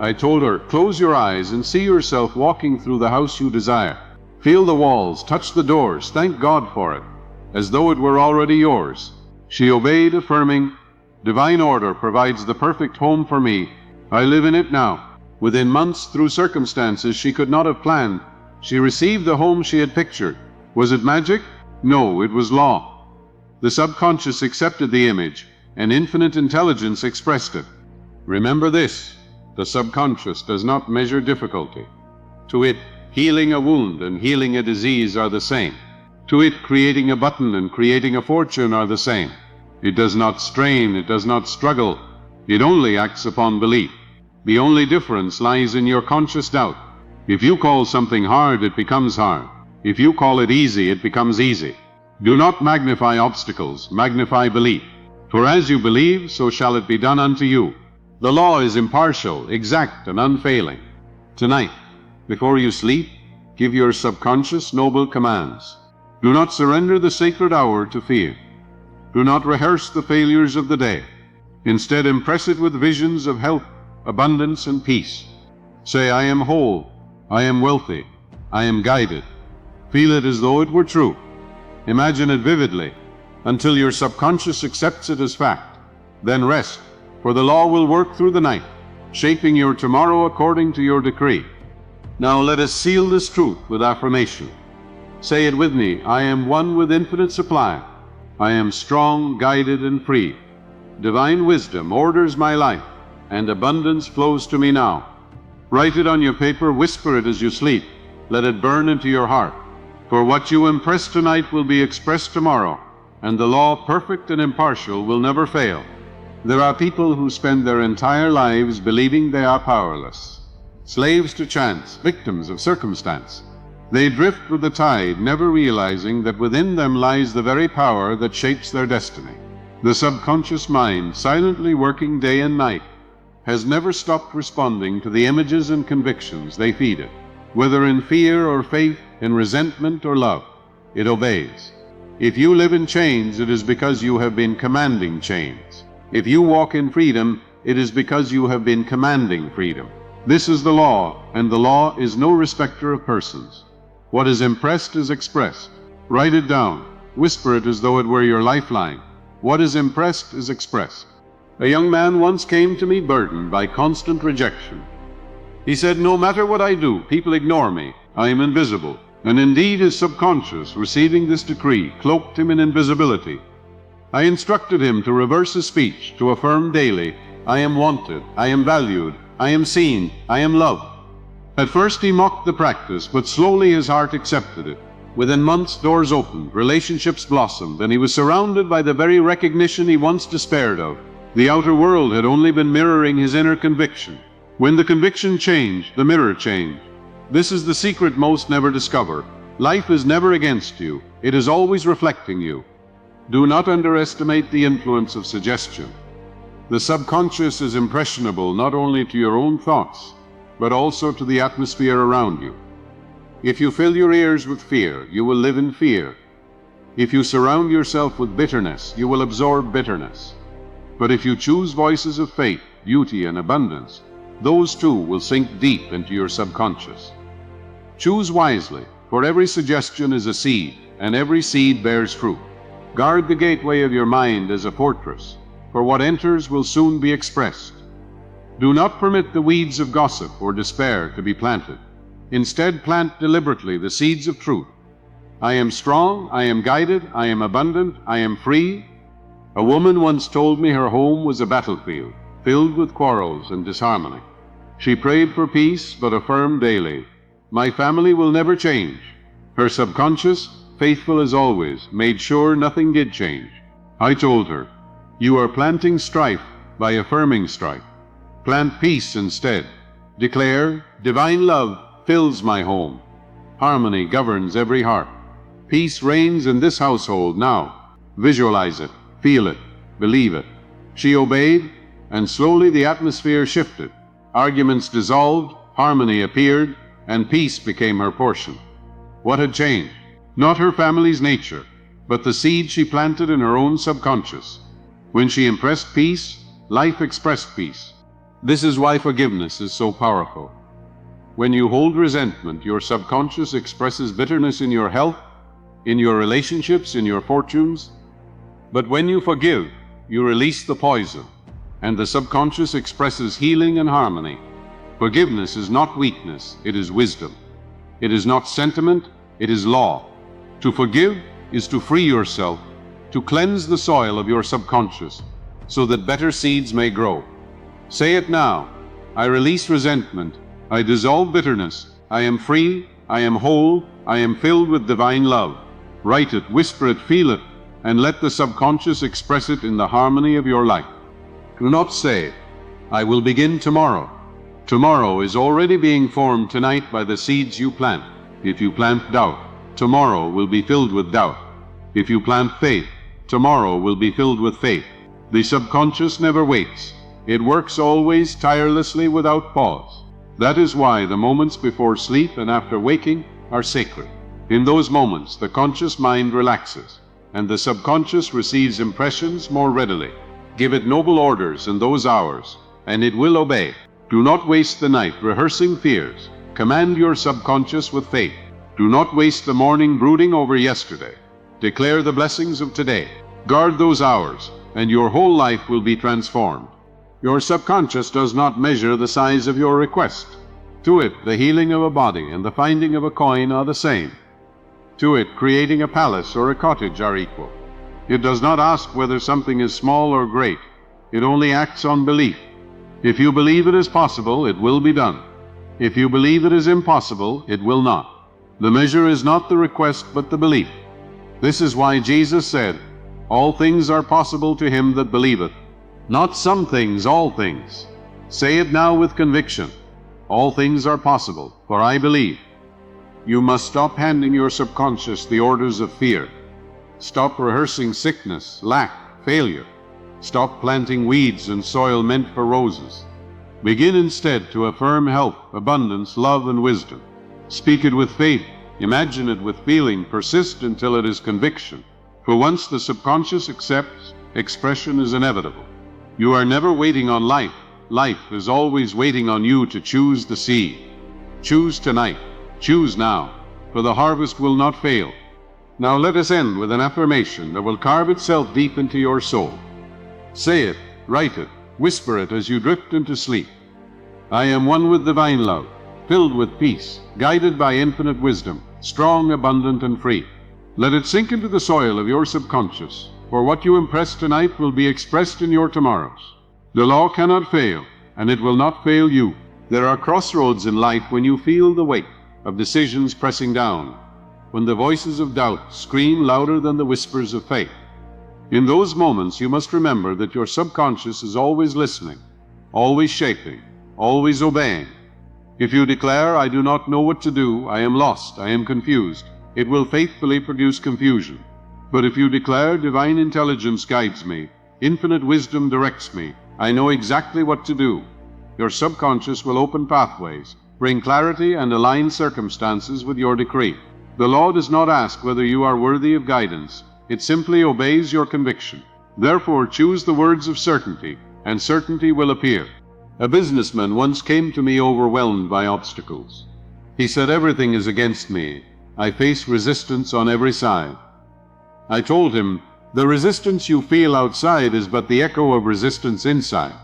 I told her, close your eyes and see yourself walking through the house you desire. Feel the walls, touch the doors, thank God for it, as though it were already yours. She obeyed, affirming, divine order provides the perfect home for me. I live in it now. Within months, through circumstances she could not have planned, she received the home she had pictured. Was it magic? No, it was law. The subconscious accepted the image, and infinite intelligence expressed it. Remember this, the subconscious does not measure difficulty. To it, healing a wound and healing a disease are the same. To it, creating a button and creating a fortune are the same. It does not strain, it does not struggle. It only acts upon belief. The only difference lies in your conscious doubt. If you call something hard, it becomes hard. If you call it easy, it becomes easy. Do not magnify obstacles, magnify belief. For as you believe, so shall it be done unto you. The law is impartial, exact, and unfailing. Tonight, before you sleep, give your subconscious noble commands. Do not surrender the sacred hour to fear. Do not rehearse the failures of the day. Instead, impress it with visions of health, abundance, and peace. Say, I am whole, I am wealthy, I am guided. Feel it as though it were true. Imagine it vividly, until your subconscious accepts it as fact. Then rest, for the law will work through the night, shaping your tomorrow according to your decree. Now let us seal this truth with affirmation. Say it with me. I am one with infinite supply. I am strong, guided, and free. Divine wisdom orders my life, and abundance flows to me now. Write it on your paper, whisper it as you sleep. Let it burn into your heart. For what you impress tonight will be expressed tomorrow, and the law, perfect and impartial, will never fail. There are people who spend their entire lives believing they are powerless, slaves to chance, victims of circumstance. They drift with the tide, never realizing that within them lies the very power that shapes their destiny. The subconscious mind, silently working day and night, has never stopped responding to the images and convictions they feed it. Whether in fear or faith, in resentment or love, it obeys. If you live in chains, it is because you have been commanding chains. If you walk in freedom, it is because you have been commanding freedom. This is the law, and the law is no respecter of persons. What is impressed is expressed. Write it down. Whisper it as though it were your lifeline. What is impressed is expressed. A young man once came to me burdened by constant rejection. He said, "No matter what I do, people ignore me. I am invisible." And indeed his subconscious, receiving this decree, cloaked him in invisibility. I instructed him to reverse his speech, to affirm daily, "I am wanted, I am valued, I am seen, I am loved." At first he mocked the practice, but slowly his heart accepted it. Within months, doors opened, relationships blossomed, and he was surrounded by the very recognition he once despaired of. The outer world had only been mirroring his inner conviction. When the conviction changed, the mirror changed. This is the secret most never discover. Life is never against you. It is always reflecting you. Do not underestimate the influence of suggestion. The subconscious is impressionable not only to your own thoughts, but also to the atmosphere around you. If you fill your ears with fear, you will live in fear. If you surround yourself with bitterness, you will absorb bitterness. But if you choose voices of faith, beauty, and abundance, those too will sink deep into your subconscious. Choose wisely, for every suggestion is a seed, and every seed bears fruit. Guard the gateway of your mind as a fortress, for what enters will soon be expressed. Do not permit the weeds of gossip or despair to be planted. Instead, plant deliberately the seeds of truth. I am strong, I am guided, I am abundant, I am free. A woman once told me her home was a battlefield, filled with quarrels and disharmony. She prayed for peace, but affirmed daily, "My family will never change." Her subconscious, faithful as always, made sure nothing did change. I told her, "You are planting strife by affirming strife. Plant peace instead. Declare, divine love fills my home. Harmony governs every heart. Peace reigns in this household now." Visualize it, feel it, believe it. She obeyed, and slowly the atmosphere shifted. Arguments dissolved, harmony appeared, and peace became her portion. What had changed? Not her family's nature, but the seed she planted in her own subconscious. When she impressed peace, life expressed peace. This is why forgiveness is so powerful. When you hold resentment, your subconscious expresses bitterness in your health, in your relationships, in your fortunes. But when you forgive, you release the poison, and the subconscious expresses healing and harmony. Forgiveness is not weakness, it is wisdom. It is not sentiment, it is law. To forgive is to free yourself, to cleanse the soil of your subconscious, so that better seeds may grow. Say it now. I release resentment. I dissolve bitterness. I am free. I am whole. I am filled with divine love. Write it, whisper it, feel it, and let the subconscious express it in the harmony of your life. Do not say, "I will begin tomorrow." Tomorrow is already being formed tonight by the seeds you plant. If you plant doubt, tomorrow will be filled with doubt. If you plant faith, tomorrow will be filled with faith. The subconscious never waits. It works always, tirelessly, without pause. That is why the moments before sleep and after waking are sacred. In those moments, the conscious mind relaxes, and the subconscious receives impressions more readily. Give it noble orders in those hours, and it will obey. Do not waste the night rehearsing fears. Command your subconscious with faith. Do not waste the morning brooding over yesterday. Declare the blessings of today. Guard those hours, and your whole life will be transformed. Your subconscious does not measure the size of your request. To it, the healing of a body and the finding of a coin are the same. to it creating a palace or a cottage are equal. It does not ask whether something is small or great. It only acts on belief. If you believe it is possible, it will be done. If you believe it is impossible, it will not. The measure is not the request, but the belief. This is why Jesus said, "All things are possible to him that believeth." Not some things, all things. Say it now with conviction. All things are possible, for I believe. You must stop handing your subconscious the orders of fear. Stop rehearsing sickness, lack, failure. Stop planting weeds in soil meant for roses. Begin instead to affirm health, abundance, love, and wisdom. Speak it with faith. Imagine it with feeling. Persist until it is conviction. For once the subconscious accepts, expression is inevitable. You are never waiting on life. Life is always waiting on you to choose the seed. Choose tonight. Choose now, for the harvest will not fail. Now let us end with an affirmation that will carve itself deep into your soul. Say it, write it, whisper it as you drift into sleep. I am one with divine love, filled with peace, guided by infinite wisdom, strong, abundant, and free. Let it sink into the soil of your subconscious, for what you impress tonight will be expressed in your tomorrows. The law cannot fail, and it will not fail you. There are crossroads in life when you feel the weight of decisions pressing down, when the voices of doubt scream louder than the whispers of faith. In those moments, you must remember that your subconscious is always listening, always shaping, always obeying. If you declare, "I do not know what to do, I am lost, I am confused," it will faithfully produce confusion. But if you declare, "Divine intelligence guides me, infinite wisdom directs me, I know exactly what to do," your subconscious will open pathways, bring clarity, and align circumstances with your decree. The law does not ask whether you are worthy of guidance. It simply obeys your conviction. Therefore, choose the words of certainty, and certainty will appear. A businessman once came to me overwhelmed by obstacles. He said, "Everything is against me. I face resistance on every side." I told him, "The resistance you feel outside is but the echo of resistance inside.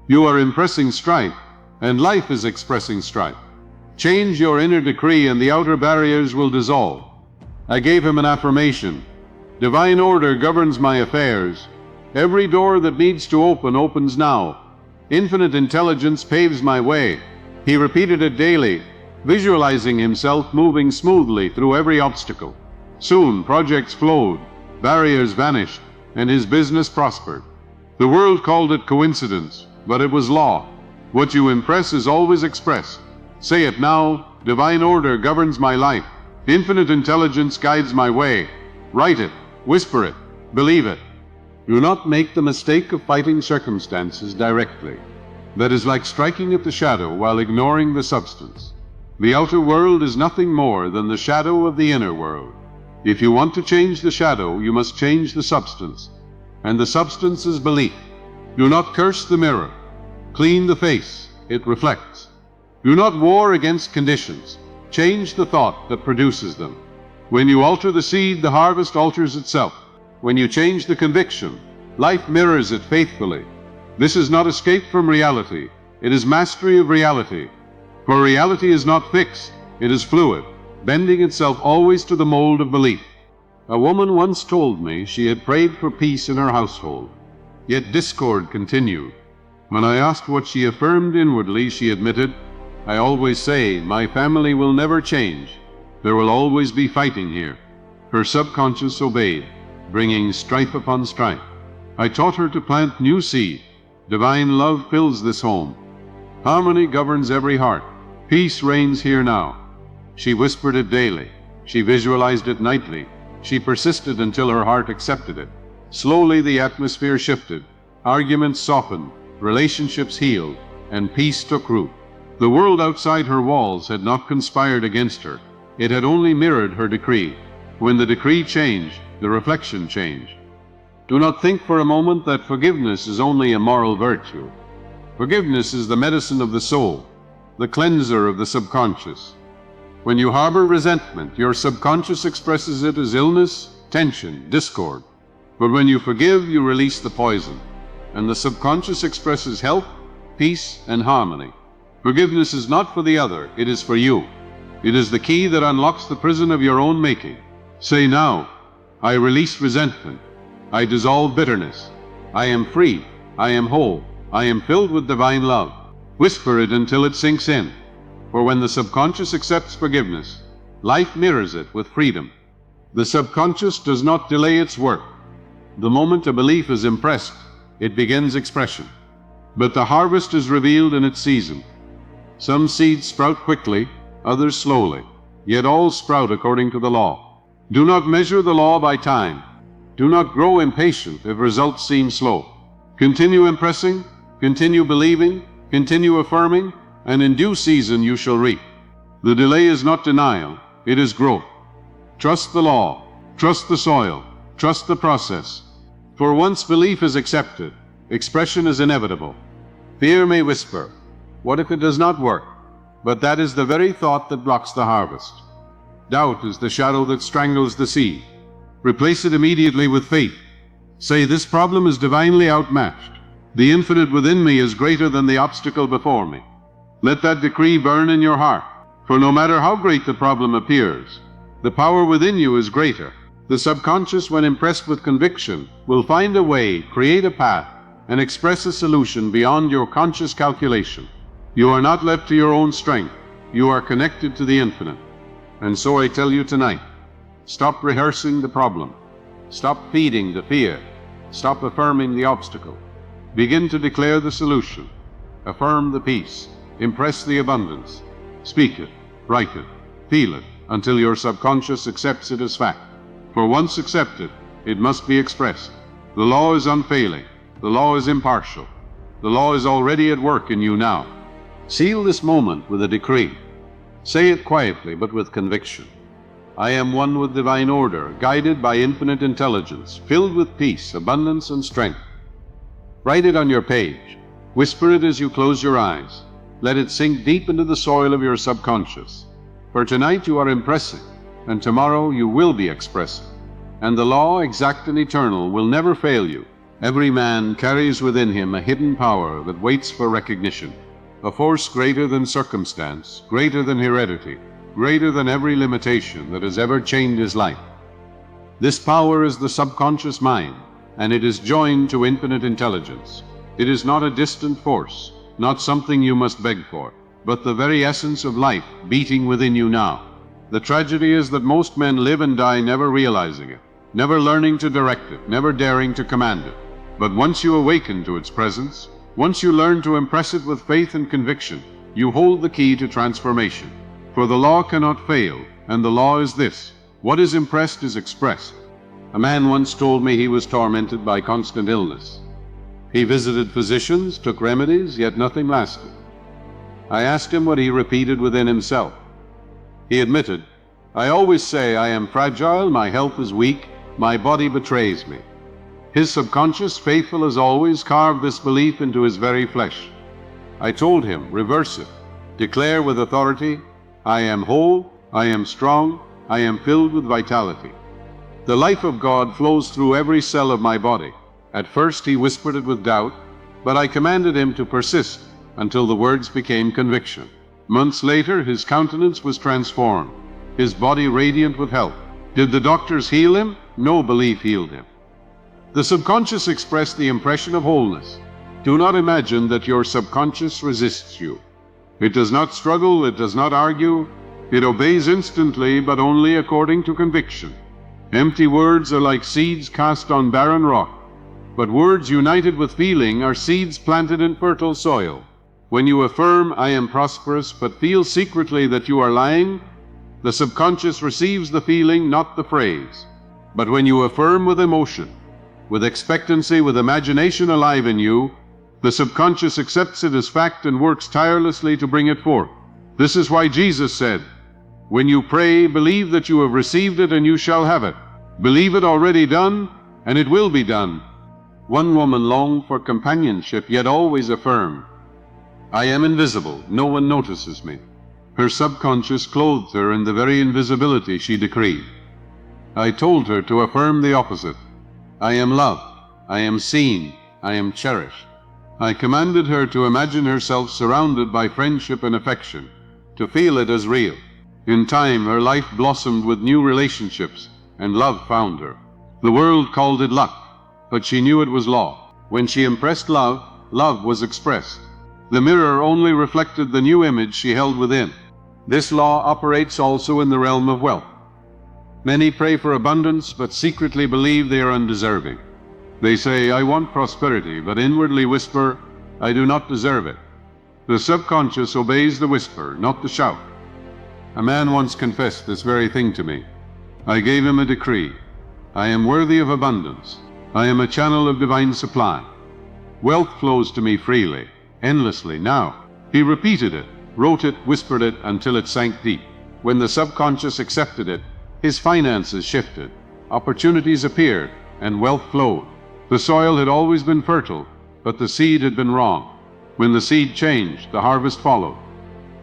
You are impressing strife, and life is expressing strife. Change your inner decree and the outer barriers will dissolve." I gave him an affirmation. Divine order governs my affairs. Every door that needs to open opens now. Infinite intelligence paves my way. He repeated it daily, visualizing himself moving smoothly through every obstacle. Soon projects flowed, barriers vanished, and his business prospered. The world called it coincidence, but it was law. What you impress is always expressed. Say it now. Divine order governs my life. Infinite intelligence guides my way. Write it, whisper it, believe it. Do not make the mistake of fighting circumstances directly. That is like striking at the shadow while ignoring the substance. The outer world is nothing more than the shadow of the inner world. If you want to change the shadow, you must change the substance. And the substance is belief. Do not curse the mirror. Clean the face. It reflects. Do not war against conditions. Change the thought that produces them. When you alter the seed, the harvest alters itself. When you change the conviction, life mirrors it faithfully. This is not escape from reality. It is mastery of reality. For reality is not fixed. It is fluid, bending itself always to the mold of belief. A woman once told me she had prayed for peace in her household, yet discord continued. When I asked what she affirmed inwardly, she admitted, "I always say, my family will never change. There will always be fighting here." Her subconscious obeyed, bringing strife upon strife. I taught her to plant new seed. Divine love fills this home. Harmony governs every heart. Peace reigns here now. She whispered it daily. She visualized it nightly. She persisted until her heart accepted it. Slowly the atmosphere shifted. Arguments softened, relationships healed, and peace took root. The world outside her walls had not conspired against her. It had only mirrored her decree. When the decree changed, the reflection changed. Do not think for a moment that forgiveness is only a moral virtue. Forgiveness is the medicine of the soul, the cleanser of the subconscious. When you harbor resentment, your subconscious expresses it as illness, tension, discord. But when you forgive, you release the poison, and the subconscious expresses health, peace, and harmony. Forgiveness is not for the other, it is for you. It is the key that unlocks the prison of your own making. Say now, I release resentment. I dissolve bitterness. I am free. I am whole. I am filled with divine love. Whisper it until it sinks in. For when the subconscious accepts forgiveness, life mirrors it with freedom. The subconscious does not delay its work. The moment a belief is impressed, it begins expression. But the harvest is revealed in its season. Some seeds sprout quickly, others slowly, yet all sprout according to the law. Do not measure the law by time. Do not grow impatient if results seem slow. Continue impressing, continue believing, continue affirming, and in due season you shall reap. The delay is not denial, it is growth. Trust the law, trust the soil, trust the process. For once belief is accepted, expression is inevitable. Fear may whisper, what if it does not work? But that is the very thought that blocks the harvest. Doubt is the shadow that strangles the seed. Replace it immediately with faith. Say, this problem is divinely outmatched. The infinite within me is greater than the obstacle before me. Let that decree burn in your heart, for no matter how great the problem appears, the power within you is greater. The subconscious, when impressed with conviction, will find a way, create a path, and express a solution beyond your conscious calculation. You are not left to your own strength. You are connected to the infinite. And so I tell you tonight, stop rehearsing the problem. Stop feeding the fear. Stop affirming the obstacle. Begin to declare the solution. Affirm the peace. Impress the abundance. Speak it, write it, feel it, until your subconscious accepts it as fact. For once accepted, it must be expressed. The law is unfailing. The law is impartial. The law is already at work in you now. Seal this moment with a decree. Say it quietly but with conviction. I am one with divine order, guided by infinite intelligence, filled with peace, abundance, and strength. Write it on your page. Whisper it as you close your eyes. Let it sink deep into the soil of your subconscious. For tonight you are impressing, and tomorrow you will be expressing. And the law, exact and eternal, will never fail you. Every man carries within him a hidden power that waits for recognition. A force greater than circumstance, greater than heredity, greater than every limitation that has ever chained his life. This power is the subconscious mind, and it is joined to infinite intelligence. It is not a distant force, not something you must beg for, but the very essence of life beating within you now. The tragedy is that most men live and die never realizing it, never learning to direct it, never daring to command it. But once you awaken to its presence, once you learn to impress it with faith and conviction, you hold the key to transformation. For the law cannot fail, and the law is this: what is impressed is expressed. A man once told me he was tormented by constant illness. He visited physicians, took remedies, yet nothing lasted. I asked him what he repeated within himself. He admitted, I always say I am fragile, my health is weak, my body betrays me. His subconscious, faithful as always, carved this belief into his very flesh. I told him, reverse it. Declare with authority, I am whole, I am strong, I am filled with vitality. The life of God flows through every cell of my body. At first he whispered it with doubt, but I commanded him to persist until the words became conviction. Months later, his countenance was transformed, his body radiant with health. Did the doctors heal him? No, belief healed him. The subconscious expressed the impression of wholeness. Do not imagine that your subconscious resists you. It does not struggle, it does not argue. It obeys instantly, but only according to conviction. Empty words are like seeds cast on barren rock, but words united with feeling are seeds planted in fertile soil. When you affirm, I am prosperous, but feel secretly that you are lying, the subconscious receives the feeling, not the phrase. But when you affirm with emotion, with expectancy, with imagination alive in you, the subconscious accepts it as fact and works tirelessly to bring it forth. This is why Jesus said, when you pray, believe that you have received it and you shall have it. Believe it already done, and it will be done. One woman longed for companionship, yet always affirmed, I am invisible, no one notices me. Her subconscious clothed her in the very invisibility she decreed. I told her to affirm the opposite. I am loved, I am seen, I am cherished. I commanded her to imagine herself surrounded by friendship and affection, to feel it as real. In time, her life blossomed with new relationships, and love found her. The world called it luck, but she knew it was law. When she impressed love, love was expressed. The mirror only reflected the new image she held within. This law operates also in the realm of wealth. Many pray for abundance, but secretly believe they are undeserving. They say, "I want prosperity," but inwardly whisper, "I do not deserve it." The subconscious obeys the whisper, not the shout. A man once confessed this very thing to me. I gave him a decree. I am worthy of abundance. I am a channel of divine supply. Wealth flows to me freely, endlessly now. He repeated it, wrote it, whispered it until it sank deep. When the subconscious accepted it, his finances shifted, opportunities appeared, and wealth flowed. The soil had always been fertile, but the seed had been wrong. When the seed changed, the harvest followed.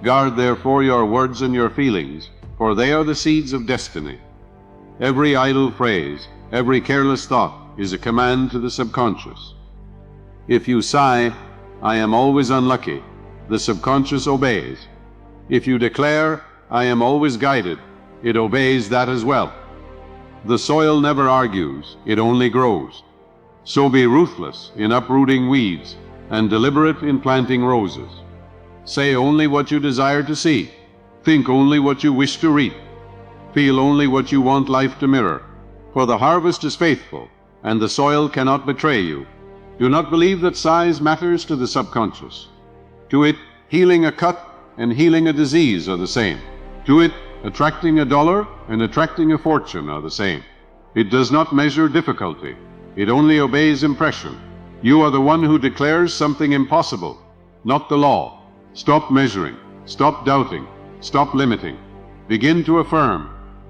Guard therefore your words and your feelings, for they are the seeds of destiny. Every idle phrase, every careless thought is a command to the subconscious. If you sigh, "I am always unlucky," the subconscious obeys. If you declare, "I am always guided," it obeys that as well. The soil never argues, it only grows. So be ruthless in uprooting weeds and deliberate in planting roses. Say only what you desire to see. Think only what you wish to read. Feel only what you want life to mirror. For the harvest is faithful, and the soil cannot betray you. Do not believe that size matters to the subconscious. To it, healing a cut and healing a disease are the same. To it, attracting $1 and attracting a fortune are the same. It does not measure difficulty. It only obeys impression. You are the one who declares something impossible, not the law. Stop measuring. Stop doubting. Stop limiting. Begin to affirm,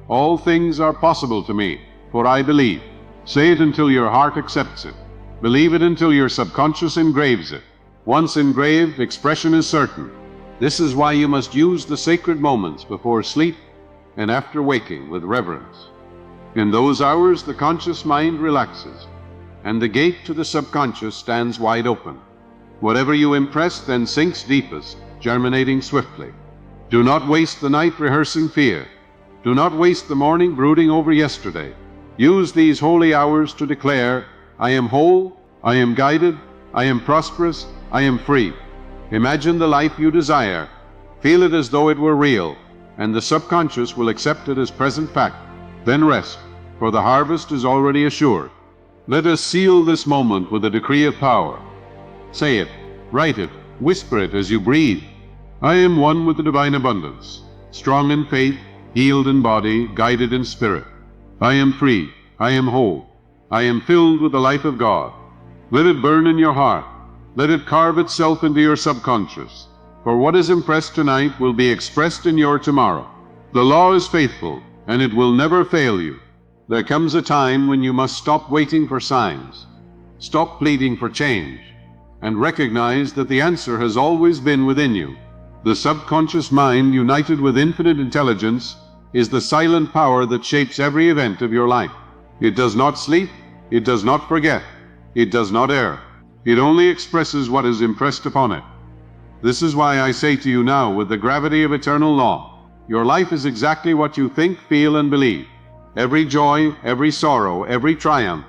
"All things are possible to me, for I believe." Say it until your heart accepts it. Believe it until your subconscious engraves it. Once engraved, expression is certain. This is why you must use the sacred moments before sleep and after waking with reverence. In those hours, the conscious mind relaxes, and the gate to the subconscious stands wide open. Whatever you impress then sinks deepest, germinating swiftly. Do not waste the night rehearsing fear. Do not waste the morning brooding over yesterday. Use these holy hours to declare, "I am whole, I am guided, I am prosperous, I am free." Imagine the life you desire. Feel it as though it were real, and the subconscious will accept it as present fact. Then rest, for the harvest is already assured. Let us seal this moment with a decree of power. Say it, write it, whisper it as you breathe. I am one with the divine abundance, strong in faith, healed in body, guided in spirit. I am free, I am whole, I am filled with the life of God. Let it burn in your heart. Let it carve itself into your subconscious. For what is impressed tonight will be expressed in your tomorrow. The law is faithful, and it will never fail you. There comes a time when you must stop waiting for signs, stop pleading for change, and recognize that the answer has always been within you. The subconscious mind, united with infinite intelligence, is the silent power that shapes every event of your life. It does not sleep, it does not forget, it does not err. It only expresses what is impressed upon it. This is why I say to you now, with the gravity of eternal law, your life is exactly what you think, feel, and believe. Every joy, every sorrow, every triumph,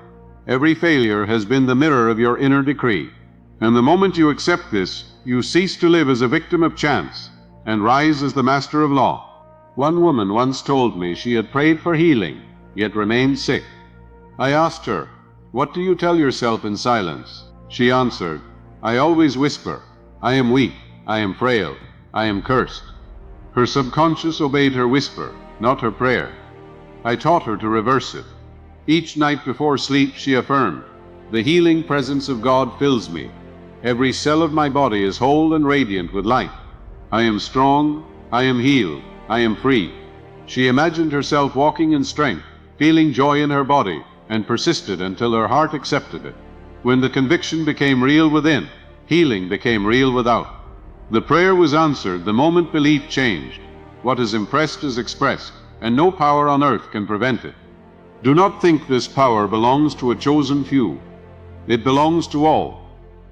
every failure has been the mirror of your inner decree. And the moment you accept this, you cease to live as a victim of chance and rise as the master of law. One woman once told me she had prayed for healing, yet remained sick. I asked her, "What do you tell yourself in silence?" She answered, "I always whisper, I am weak, I am frail, I am cursed." Her subconscious obeyed her whisper, not her prayer. I taught her to reverse it. Each night before sleep she affirmed, "The healing presence of God fills me. Every cell of my body is whole and radiant with light. I am strong, I am healed, I am free." She imagined herself walking in strength, feeling joy in her body, and persisted until her heart accepted it. When the conviction became real within, healing became real without. The prayer was answered the moment belief changed. What is impressed is expressed, and no power on earth can prevent it. Do not think this power belongs to a chosen few. It belongs to all,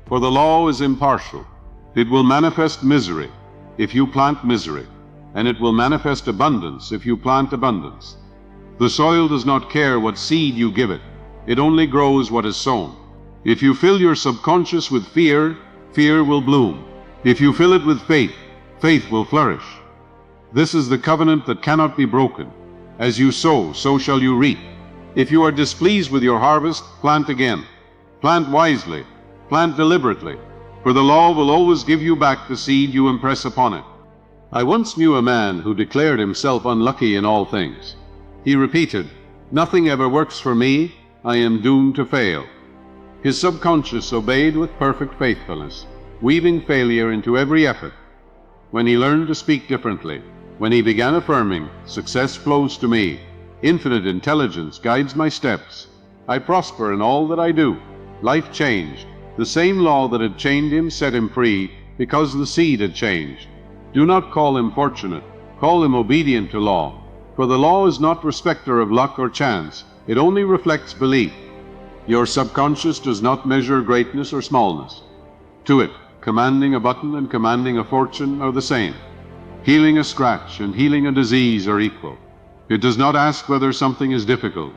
for the law is impartial. It will manifest misery if you plant misery, and it will manifest abundance if you plant abundance. The soil does not care what seed you give it. It only grows what is sown. If you fill your subconscious with fear, fear will bloom. If you fill it with faith, faith will flourish. This is the covenant that cannot be broken. As you sow, so shall you reap. If you are displeased with your harvest, plant again. Plant wisely. Plant deliberately. For the law will always give you back the seed you impress upon it. I once knew a man who declared himself unlucky in all things. He repeated, "Nothing ever works for me. I am doomed to fail." His subconscious obeyed with perfect faithfulness, weaving failure into every effort. When he learned to speak differently, when he began affirming, "Success flows to me. Infinite intelligence guides my steps. I prosper in all that I do," life changed. The same law that had chained him set him free because the seed had changed. Do not call him fortunate. Call him obedient to law. For the law is not respecter of luck or chance. It only reflects belief. Your subconscious does not measure greatness or smallness. To it, commanding a button and commanding a fortune are the same. Healing a scratch and healing a disease are equal. It does not ask whether something is difficult.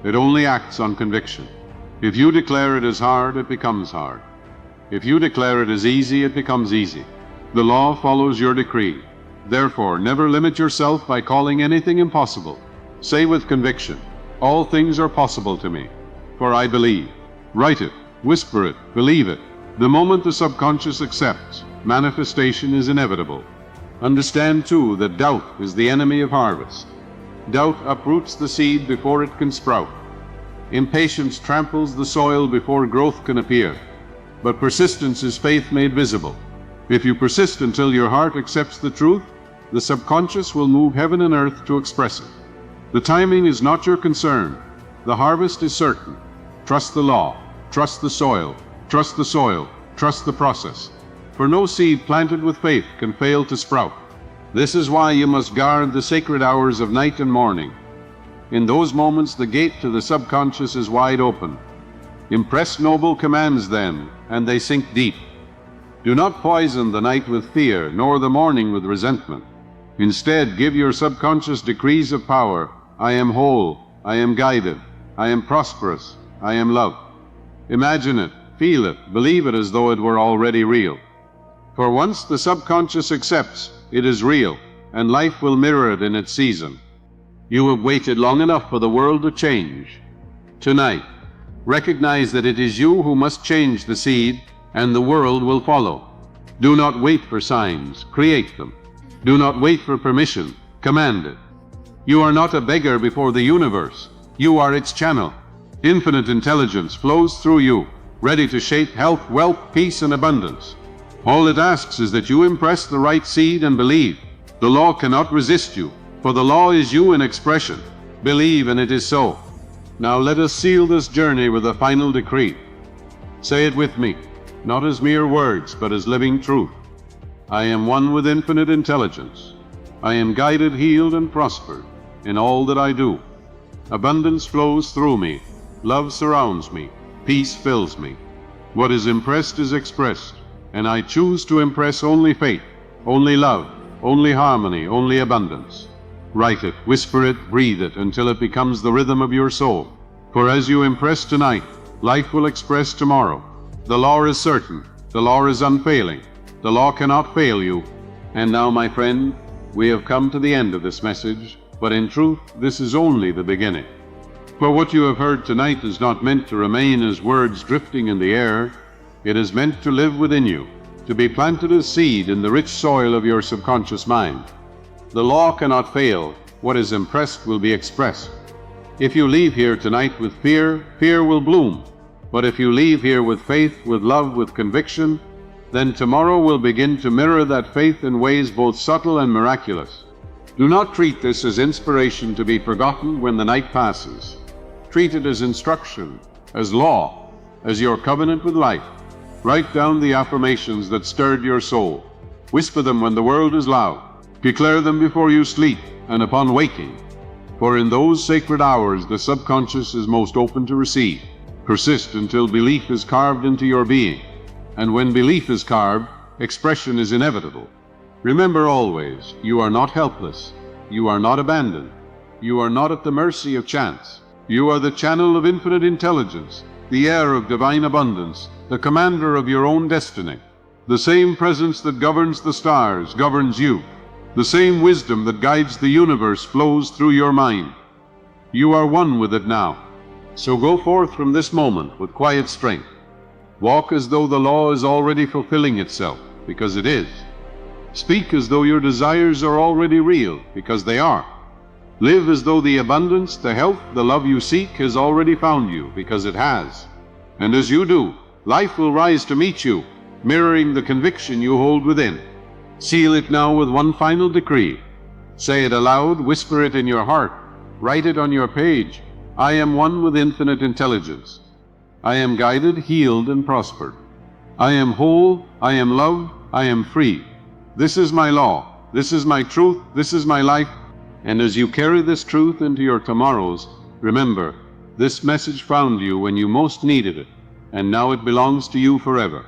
It only acts on conviction. If you declare it is hard, it becomes hard. If you declare it is easy, it becomes easy. The law follows your decree. Therefore, never limit yourself by calling anything impossible. Say with conviction, "All things are possible to me, for I believe." Write it, whisper it, believe it. The moment the subconscious accepts, manifestation is inevitable. Understand too that doubt is the enemy of harvest. Doubt uproots the seed before it can sprout. Impatience tramples the soil before growth can appear. But persistence is faith made visible. If you persist until your heart accepts the truth, the subconscious will move heaven and earth to express it. The timing is not your concern. The harvest is certain. Trust the law. Trust the soil. Trust the soil. Trust the process. For no seed planted with faith can fail to sprout. This is why you must guard the sacred hours of night and morning. In those moments, the gate to the subconscious is wide open. Impress noble commands then, and they sink deep. Do not poison the night with fear, nor the morning with resentment. Instead, give your subconscious decrees of power. I am whole. I am guided. I am prosperous. I am loved. Imagine it, feel it, believe it as though it were already real. For once the subconscious accepts, it is real, and life will mirror it in its season. You have waited long enough for the world to change. Tonight, recognize that it is you who must change the seed, and the world will follow. Do not wait for signs, create them. Do not wait for permission, command it. You are not a beggar before the universe. You are its channel. Infinite intelligence flows through you, ready to shape health, wealth, peace, and abundance. All it asks is that you impress the right seed and believe. The law cannot resist you, for the law is you in expression. Believe, and it is so. Now let us seal this journey with a final decree. Say it with me, not as mere words, but as living truth. I am one with infinite intelligence. I am guided, healed, and prospered in all that I do. Abundance flows through me. Love surrounds me. Peace fills me. What is impressed is expressed, and I choose to impress only faith, only love, only harmony, only abundance. Write it, whisper it, breathe it, until it becomes the rhythm of your soul. For as you impress tonight, life will express tomorrow. The law is certain. The law is unfailing. The law cannot fail you. And now, my friend, we have come to the end of this message, but in truth, this is only the beginning. For what you have heard tonight is not meant to remain as words drifting in the air. It is meant to live within you, to be planted as seed in the rich soil of your subconscious mind. The law cannot fail. What is impressed will be expressed. If you leave here tonight with fear, fear will bloom. But if you leave here with faith, with love, with conviction, then tomorrow will begin to mirror that faith in ways both subtle and miraculous. Do not treat this as inspiration to be forgotten when the night passes. Treat it as instruction, as law, as your covenant with life. Write down the affirmations that stirred your soul. Whisper them when the world is loud. Declare them before you sleep and upon waking. For in those sacred hours the subconscious is most open to receive. Persist until belief is carved into your being. And when belief is carved, expression is inevitable. Remember always, you are not helpless. You are not abandoned. You are not at the mercy of chance. You are the channel of infinite intelligence, the heir of divine abundance, the commander of your own destiny. The same presence that governs the stars governs you. The same wisdom that guides the universe flows through your mind. You are one with it now. So go forth from this moment with quiet strength. Walk as though the law is already fulfilling itself, because it is. Speak as though your desires are already real, because they are. Live as though the abundance, the health, the love you seek has already found you, because it has. And as you do, life will rise to meet you, mirroring the conviction you hold within. Seal it now with one final decree. Say it aloud, whisper it in your heart, write it on your page. I am one with infinite intelligence. I am guided, healed, and prospered. I am whole, I am loved, I am free. This is my law, this is my truth, this is my life. And as you carry this truth into your tomorrows, remember, this message found you when you most needed it, and now it belongs to you forever.